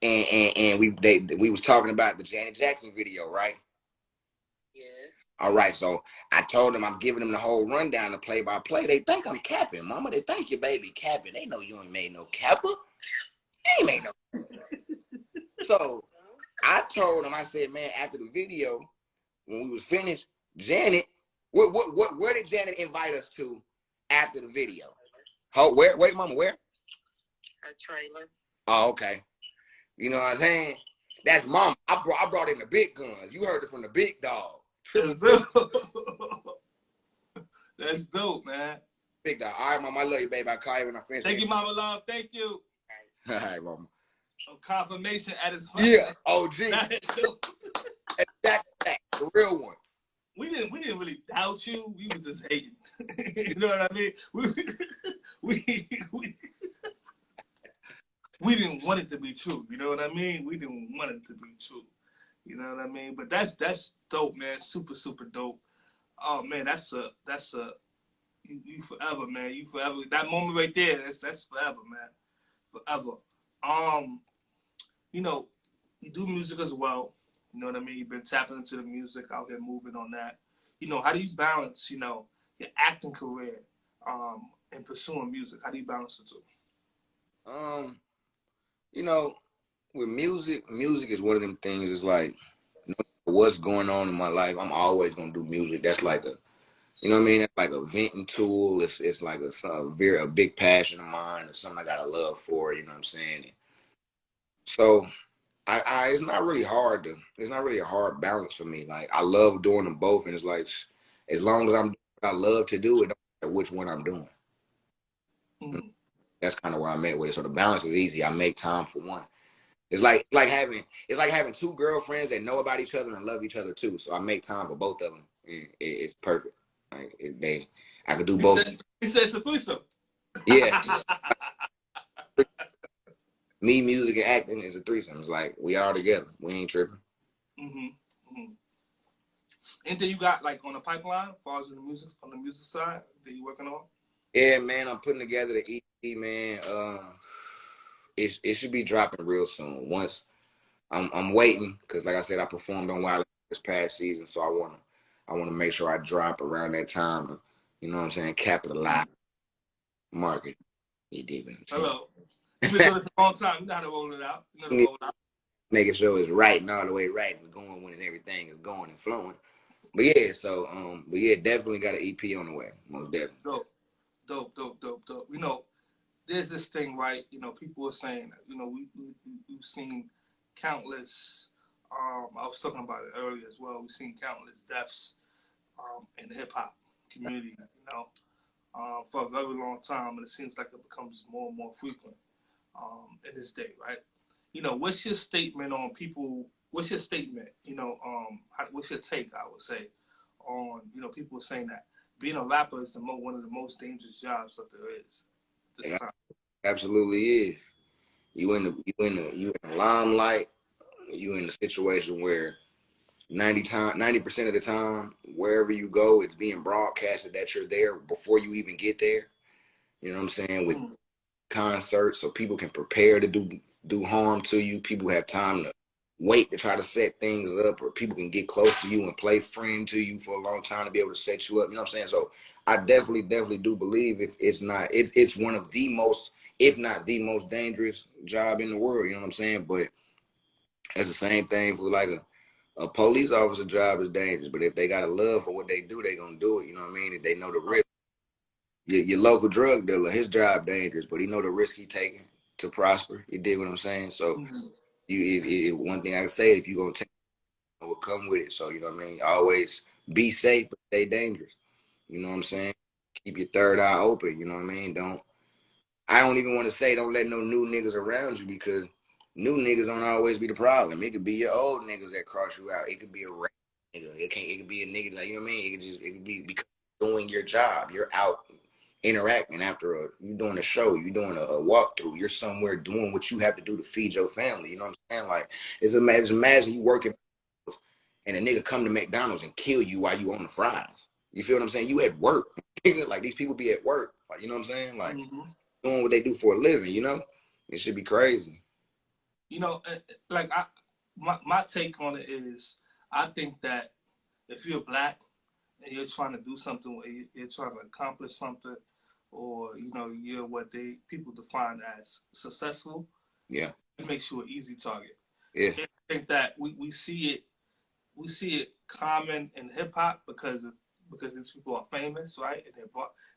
Yes. And we was talking about the Janet Jackson video, right? Yes. All right, so I told them I'm giving them the whole rundown, the play-by-play. They think I'm capping, mama. They think your baby capping. They know you ain't made no capper. You ain't made no. So I told them, I said, man, after the video, when we was finished, Janet, where did Janet invite us to after the video? Oh, where? Wait, mama, where? A trailer. Oh, okay. You know what I'm saying? That's mama. I brought in the big guns. You heard it from the big dog. That's dope, man. Big dog. All right, mama, I love you, baby. I'll call you when I finish. Thank you, mama love. Thank you. All right, mama. Confirmation at its finest. Yeah, OG. Back, the real one. We didn't really doubt you. We was just hating. You know what I mean? We didn't want it to be true. You know what I mean? We didn't want it to be true. You know what I mean? But that's dope, man. Super, super dope. Oh man, that's a you forever, man. You forever. That moment right there, that's forever, man. Forever. You know, you do music as well. You know what I mean? You've been tapping into the music out here, moving on that. You know, how do you balance, you know, your acting career, and pursuing music? How do you balance the two? You know, with music is one of them things. It's like, no matter what's going on in my life, I'm always gonna do music. That's like a, you know what I mean? That's like a venting tool. It's like a big passion of mine. It's something I got a love for. You know what I'm saying? So, it's not really hard it's not really a hard balance for me. Like, I love doing them both, and it's like, as long as I'm doing what I love to do, it don't matter which one I'm doing. Mm-hmm. That's kind of where I'm at with it. So the balance is easy. I make time for one. It's like having two girlfriends that know about each other and love each other too. So I make time for both of them. It's perfect. Like, I could do both. He said it's a threesome. Yeah. Me, music, and acting is a threesome. It's like we all together. We ain't tripping. Anything you got like on the pipeline as far as on the music side that you working on? Yeah, man, I'm putting together the EP, man. It should be dropping real soon. Once I'm waiting, because like I said, I performed on Wild this past season, so I wanna make sure I drop around that time. You know what I'm saying? Capitalize market. You dig what I'm saying? Hello. You've been doing it for a long time. You know how to roll it out. You know how to roll it out. Making sure it's right and all the way right and going when everything is going and flowing. But yeah, so definitely got an EP on the way. Most definitely. Dope. You know, there's this thing, right? You know, people are saying, you know, we've seen countless. I was talking about it earlier as well. We've seen countless deaths in the hip hop community. You know, for a very long time, and it seems like it becomes more and more frequent in this day, right? You know, what's your statement on people? What's your statement? You know, what's your take? I would say on, you know, people saying that being a rapper is one of the most dangerous jobs that there is. Yeah, absolutely is. You in the limelight. You in a situation where 90% of the time, wherever you go, it's being broadcasted that you're there before you even get there. You know what I'm saying? With concerts, so people can prepare to do harm to you. People have time to wait to try to set things up, or people can get close to you and play friend to you for a long time to be able to set you up. You know what I'm saying? So I definitely do believe if it's one of the most, if not the most dangerous job in the world. You know what I'm saying? But it's the same thing for like a police officer job is dangerous. But if they got a love for what they do, they gonna do it. You know what I mean? If they know the risk. Your local drug dealer, his job dangerous, but he know the risk he taking to prosper. You dig what I'm saying? So one thing I can say, if you gonna take it, will come with it. So you know what I mean? Always be safe, but stay dangerous. You know what I'm saying? Keep your third eye open. You know what I mean? I don't even want to say don't let no new niggas around you, because new niggas don't always be the problem. It could be your old niggas that cross you out. It could be a rap nigga. It could be a nigga like, you know what I mean? It could be because you're doing your job. You're out interacting after you doing a show, you doing a walkthrough, you're somewhere doing what you have to do to feed your family. You know what I'm saying? Like, imagine you working and a nigga come to McDonald's and kill you while you on the fries. You feel what I'm saying? You at work. Like, these people be at work. Like, you know what I'm saying? Like, doing what they do for a living, you know? It should be crazy. You know, like my take on it is, I think that if you're black and you're trying to do something, you're trying to accomplish something, or you know, you're what people define as successful. Yeah, it makes you an easy target. Yeah, I think that we see it common in hip hop because these people are famous, right?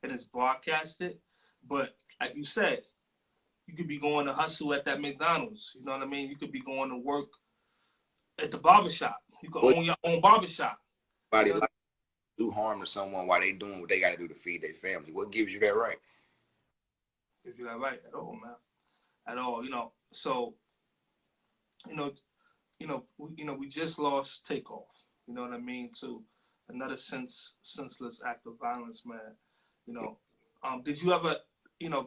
And it's broadcasted. But like you said, you could be going to hustle at that McDonald's. You know what I mean? You could be going to work at the barbershop. You could own your own barbershop. Everybody like do harm to someone while they doing what they got to do to feed their family. What gives you that right? Gives you that right at all, man. At all, you know. So, we just lost Takeoff. You know what I mean? To another senseless act of violence, man. You know, did you ever,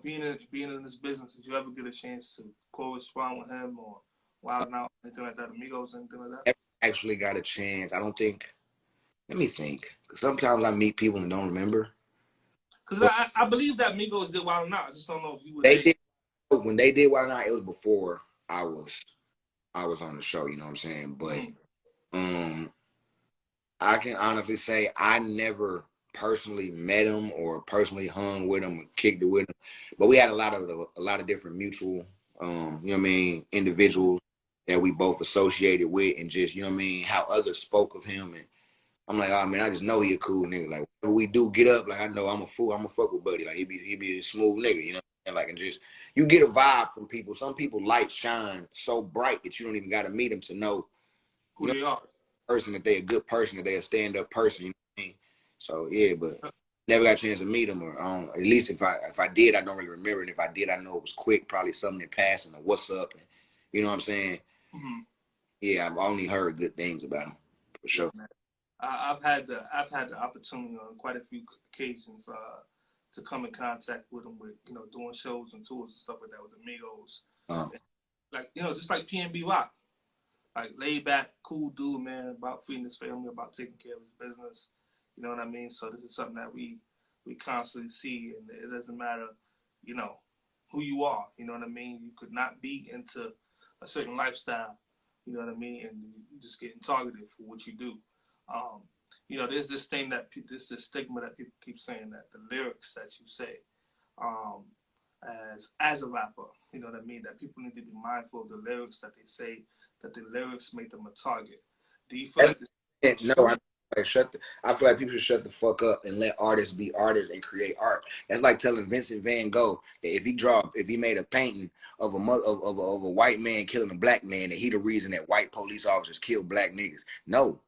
being in this business, did you ever get a chance to correspond with him or Wild Out, anything like that, Amigos, anything like that? Actually got a chance. I don't think. Let me think. Because sometimes I meet people and don't remember. Because I believe that Migos did Wild Out. I just don't know if you were They there. did. When they did Wild Out, it was before I was on the show. You know what I'm saying? But I can honestly say I never personally met him or personally hung with him or kicked it with him. But we had a lot of different mutual, you know what I mean, individuals that we both associated with, and just, you know what I mean, how others spoke of him. And I'm like, oh man, I just know he a cool nigga. Like, when we do get up, like, I know I'm a fool. I'm a fuck with Buddy. Like, he be a smooth nigga, you know. And like, and just, you get a vibe from people. Some people light shine so bright that you don't even got to meet them to know Who they are. Person that they a good person, that they a stand up person. You know what I mean? So yeah, but never got a chance to meet them, or at least if I did, I don't really remember. And if I did, I know it was quick, probably something that passed and a what's up. And, you know what I'm saying? Yeah, I've only heard good things about him for sure. I've had the opportunity on quite a few occasions to come in contact with him, with doing shows and tours and stuff like that with Amigos. Like, just like PNB Rock, like laid back, cool dude, man, about feeding his family, about taking care of his business. You know what I mean? So this is something that we constantly see, and it doesn't matter, who you are. You know what I mean? You could not be into a certain lifestyle. You know what I mean? And you're just getting targeted for what you do. There's this thing this stigma that people keep saying, that the lyrics that you say, as a rapper, you know what I mean, that people need to be mindful of the lyrics that they say, that the lyrics make them a target. Do you feel I feel like people should shut the fuck up and let artists be artists and create art. That's like telling Vincent Van Gogh that if he made a painting of a white man killing a black man, that he the reason that white police officers kill black niggas. No,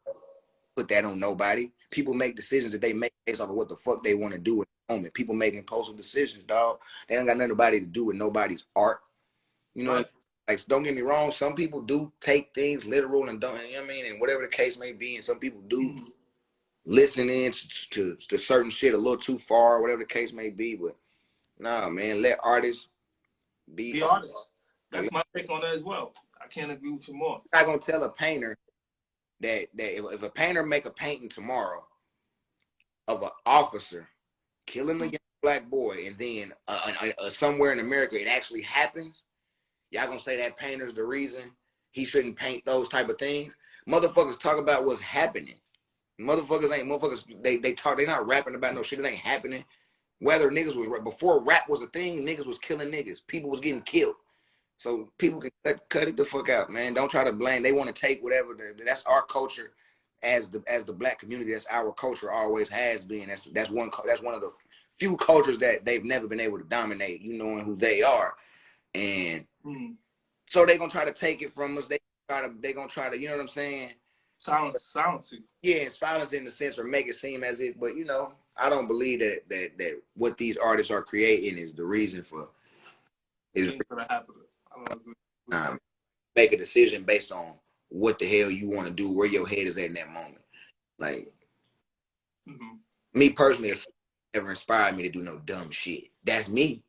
put that on nobody. People make decisions that they make based off of what the fuck they want to do at the moment. People make impulsive decisions, dog. They don't got nothing to do with nobody's art. You know, right. Like, don't get me wrong. Some people do take things literal and don't, you know what I mean? And whatever the case may be, and some people do listen in to certain shit a little too far, whatever the case may be. But nah, man, let artists be artists. That's my take on that as well. I can't agree with you more. I'm not gonna tell a painter that if a painter make a painting tomorrow of an officer killing a young black boy, and then somewhere in America it actually happens, y'all gonna say that painter's the reason he shouldn't paint those type of things. Motherfuckers talk about what's happening. Motherfuckers, they talk, they not rapping about no shit that ain't happening. Whether niggas was, before rap was a thing, niggas was killing niggas. People was getting killed. So people can cut it the fuck out, man. Don't try to blame. They want to take whatever. That's our culture as the black community. That's our culture, always has been. That's one of the few cultures that they've never been able to dominate, you knowing who they are. And so they gonna try to take it from us. They gonna try to, you know what I'm saying? Silence you. Yeah, silence in the sense, or make it seem as if, but you know, I don't believe that what these artists are creating is the reason for is make a decision based on what the hell you want to do, where your head is at in that moment. Like me personally, it's never inspired me to do no dumb shit. That's me.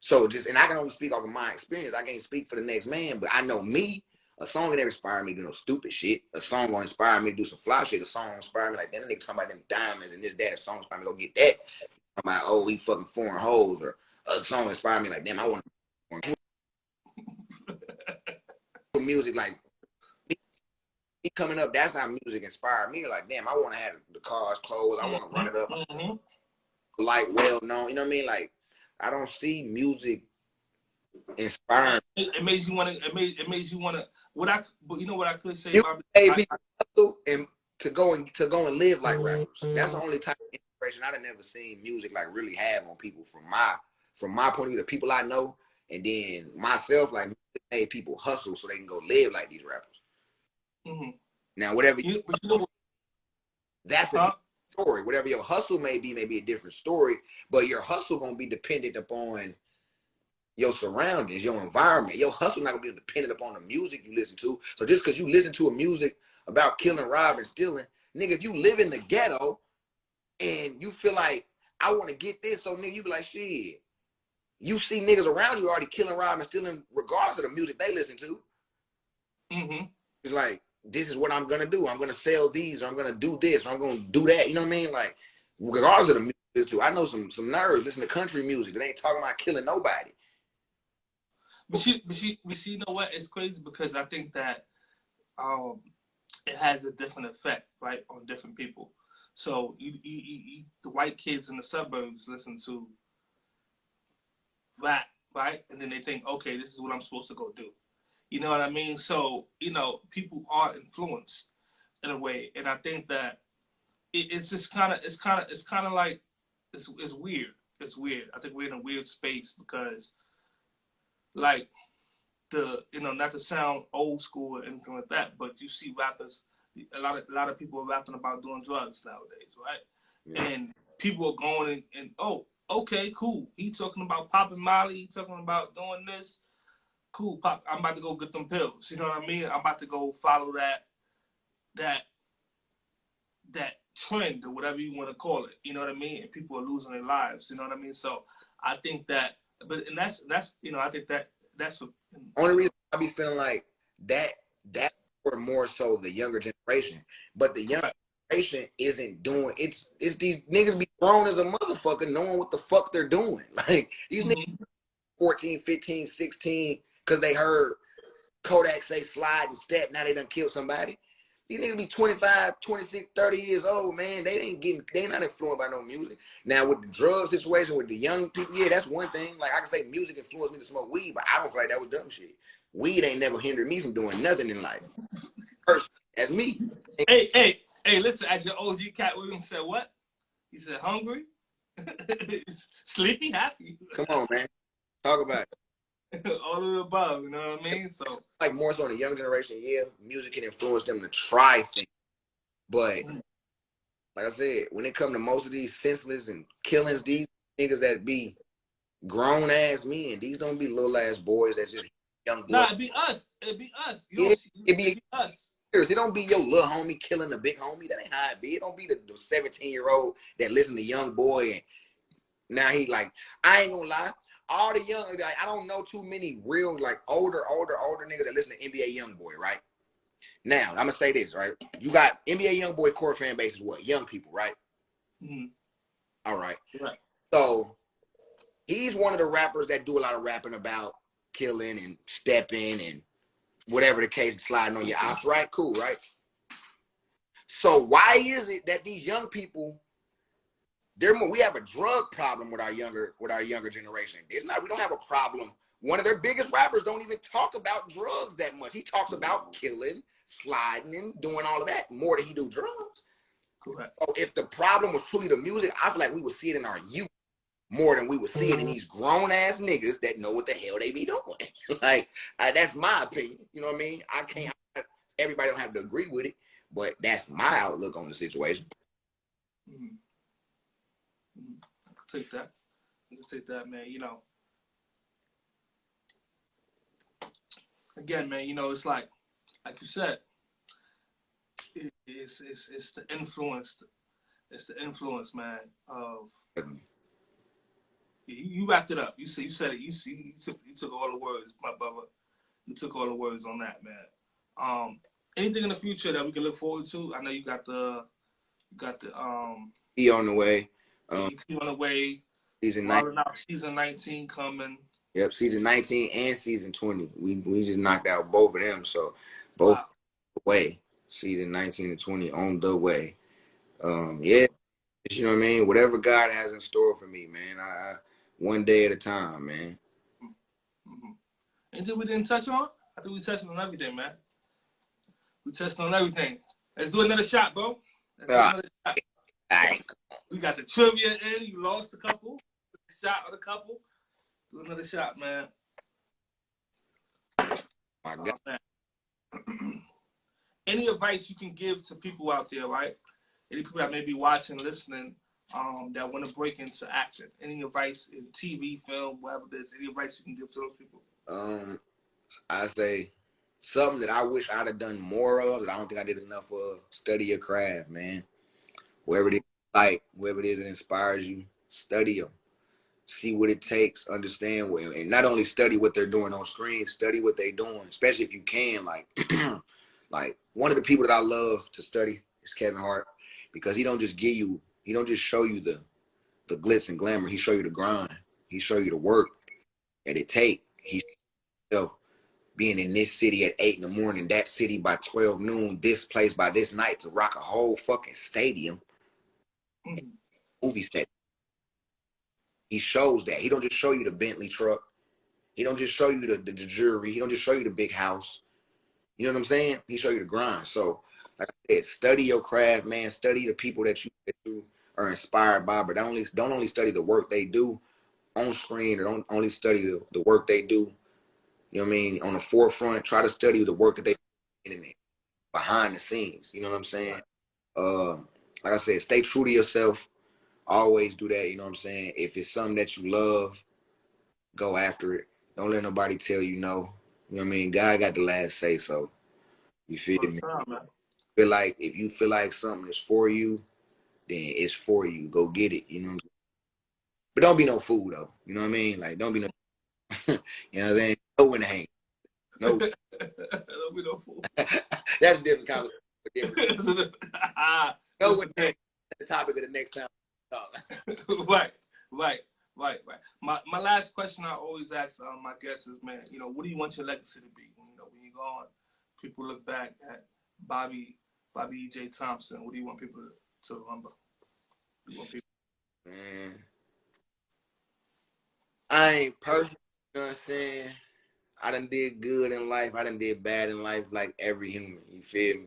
So just, and I can only speak off of my experience. I can't speak for the next man, but I know me. A song never inspired me to do no stupid shit. A song gonna inspire me to do some fly shit. A song inspire me like, damn, that nigga talking about them diamonds and this, that. A song inspire me to go get that. Talking about, oh, he fucking foreign hoes. Or a song inspire me like, damn, I want to music like me coming up. That's how music inspired me. Like, damn, I want to have the cars, clothes. I want to run it up. Like, well known. You know what I mean? Like, I don't see music inspiring. It made you want to. It made you want to. But you know what I could say You about people and to go and live like rappers. That's the only type of inspiration I've never seen music like really have on people from my point of view, the people I know, and then myself, like, made people hustle so they can go live like these rappers. Now, whatever that's a story. Whatever your hustle may be a different story, but your hustle gonna be dependent upon your surroundings, your environment. Your hustle not gonna be dependent upon the music you listen to. So just because you listen to a music about killing, robbing, stealing, nigga, if you live in the ghetto and you feel like, I want to get this, so nigga, you be like, shit. You see niggas around you already killing, robbing, stealing, regardless of the music they listen to. It's like, this is what I'm gonna do. I'm gonna sell these, or I'm gonna do this, or I'm gonna do that. You know what I mean? Like, regardless of the music too. I know some nerds listen to country music that ain't talking about killing nobody. But you know what? It's crazy because I think that it has a different effect, right, on different people. So the white kids in the suburbs listen to rap, right, and then they think, okay, this is what I'm supposed to go do. You know what I mean? So, you know, people are influenced in a way, and I think that it's just kind of like it's weird. It's weird. I think we're in a weird space because, like, not to sound old school or anything like that, but you see rappers, a lot of people are rapping about doing drugs nowadays, right? Yeah. And people are going and oh, okay, cool. He talking about popping Molly. He talking about doing this. Cool, pop. I'm about to go get them pills. You know what I mean? I'm about to go follow that trend or whatever you want to call it. You know what I mean? And people are losing their lives. You know what I mean? So I think that, that's I think that's what. Only reason I be feeling like that for more so the younger generation, but the younger generation isn't doing. It's these niggas be grown as a motherfucker, knowing what the fuck they're doing. Like these niggas 14, 15, 16, because they heard Kodak say slide and step. Now they done killed somebody. These niggas be 25, 26, 30 years old, man. They not influenced by no music. Now with the drug situation with the young people, yeah, that's one thing. Like I can say music influenced me to smoke weed, but I don't feel like that was dumb shit. Weed ain't never hindered me from doing nothing in life. Personally, as me. Hey, listen, as your OG Cat Williams said what? He said hungry, sleepy, happy. Come on, man. Talk about it. All of the above, you know what I mean? So like more so in the young generation, yeah, music can influence them to try things. But like I said, when it comes to most of these senseless and killings, these niggas that be grown ass men, these don't be little ass boys that's just young boys. Nah, it'd be us. It'd be us. It'd be us. It don't be your little homie killing the big homie. That ain't how it be. It don't be the 17-year-old that listen to Young Boy and now he like, I ain't gonna lie. All the young, like, I don't know too many real, like, older niggas that listen to NBA Youngboy, right? Now, I'm going to say this, right? You got NBA Youngboy core fan base is what? Young people, right? All right. Right. So, he's one of the rappers that do a lot of rapping about killing and stepping and whatever the case, sliding on your ops, right? Cool, right? So why is it that these young people, we have a drug problem with our younger generation? It's not, we don't have a problem. One of their biggest rappers don't even talk about drugs that much. He talks about killing, sliding, and doing all of that more than he do drugs. Correct. So if the problem was truly the music, I feel like we would see it in our youth more than we would see it in these grown ass niggas that know what the hell they be doing. Like, that's my opinion. You know what I mean? Everybody don't have to agree with it, but that's my outlook on the situation. Mm-hmm. Mm-hmm. I can take that. I can take that, man. You know, again, man, you know, it's like you said, it's the influence. It's the influence, man. Of you wrapped it up. You said it. You took all the words, my brother. You took all the words on that, man. Anything in the future that we can look forward to? I know you got the He on the way. He on the way. Season 19 coming. Yep, season 19 and season 20. We just knocked out both of them, so both way. Season 19 and 20 on the way. Yeah, you know what I mean? Whatever God has in store for me, man. I one day at a time, man. Mm-hmm. Anything we didn't touch on? I think we touched on everything, man. We touched on everything. Let's do another shot, bro. Let's do another shot. All right. We got the trivia in. You lost a couple. Shot of the couple. Do another shot, man. My God. Man. Any advice you can give to people out there, right? Any people that may be watching, listening, that want to break into acting? Any advice in TV, film, whatever it is? Any advice you can give to those people? I say something that I wish I'd have done more of that I don't think I did enough of. Study your craft, man. Whoever it is, whoever it is that inspires you, study them. See what it takes, understand what, and not only study what they're doing on screen, study what they're doing, especially if you can. Like, like one of the people that I love to study is Kevin Hart, because he don't just show you the glitz and glamour. He show you the grind. He show you the work that it take. He himself being in this city at 8 in the morning, that city by 12 noon, this place by this night to rock a whole fucking stadium, movie set. He shows that. He don't just show you the Bentley truck. He don't just show you the jewelry. He don't just show you the big house. You know what I'm saying? He show you the grind. So, like I said, study your craft, man. Study the people that you are inspired by, but don't only study the work they do on screen, or don't only study the work they do, you know what I mean, on the forefront. Try to study the work that they do behind the scenes. You know what I'm saying? Like I said, stay true to yourself. Always do that, you know what I'm saying? If it's something that you love, go after it. Don't let nobody tell you no. You know what I mean? God got the last say, so you feel me? Feel like if you feel like something is for you, then it's for you. Go get it. You know what I'm saying? But don't be no fool though. You know what I mean? Like don't be no you know what I'm saying? Know when to hang. No. Don't be no fool. That's a different conversation. Know when to hang. That's the topic of the next time. Right. My last question I always ask my guests is, man, you know, what do you want your legacy to be? You know, when you're gone, people look back at Bobb'e J Thompson. What do you want people to remember? Man, I ain't perfect. You know what I'm saying? I done did good in life. I done did bad in life, like every human. You feel me?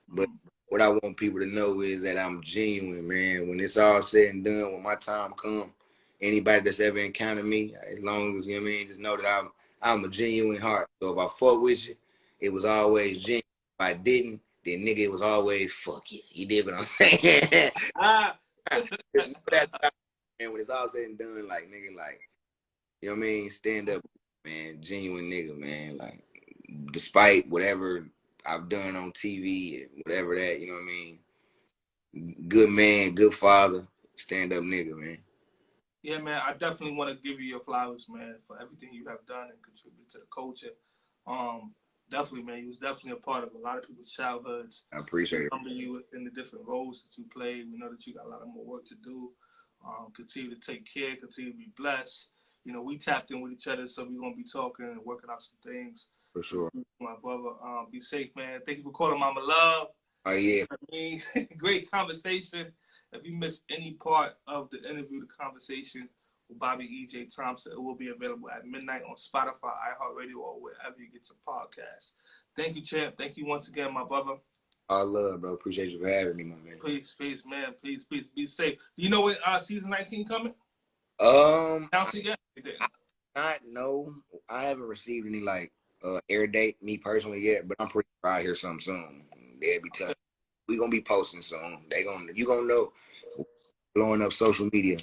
But what I want people to know is that I'm genuine, man. When it's all said and done, when my time comes, anybody that's ever encountered me, as long as, you know what I mean, just know that I'm a genuine heart. So if I fuck with you, it was always genuine. If I didn't, then nigga, it was always fuck you. You dig what I'm saying? Just know that, man, when it's all said and done, like, nigga, like, you know what I mean? Stand up, man. Genuine nigga, man. Like, despite whatever I've done on TV and whatever that, you know what I mean? Good man, good father, stand up nigga, man. Yeah, man, I definitely want to give you your flowers, man, for everything you have done and contributed to the culture. Definitely, man, you was definitely a part of a lot of people's childhoods. I appreciate it. Remember you in the different roles that you played. We know that you got a lot of more work to do. Continue to take care, continue to be blessed. You know, we tapped in with each other, so we're going to be talking and working out some things. For sure. My brother, be safe, man. Thank you for calling, Mama Love. Oh yeah. I mean, great conversation. If you missed any part of the interview, the conversation with Bobb'e J Thompson, it will be available at midnight on Spotify, iHeartRadio, or wherever you get your podcasts. Thank you, champ. Thank you once again, my brother. All love, bro. Appreciate you for having me, my man. Peace, man. Peace. Be safe. Do you know when season 19 coming? No, I haven't received any air date, me personally, yet, but I'm pretty sure I hear something soon. They'll be telling we gonna be posting soon. You gonna know, blowing up social media.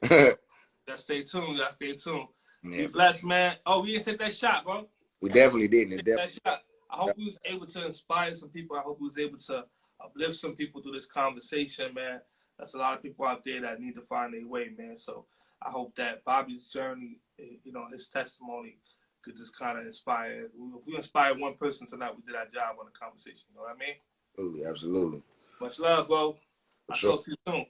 Y'all stay tuned. Yeah, Be blessed, man. Oh, we didn't take that shot, bro. we definitely didn't. That shot. I hope we was able to inspire some people. I hope we was able to uplift some people through this conversation, man. There's a lot of people out there that need to find their way, man. So I hope that Bobbie's journey, his testimony could just kind of inspire. If we inspire one person tonight, we did our job on the conversation. You know what I mean? Absolutely. Much love, bro. I'll talk to you soon.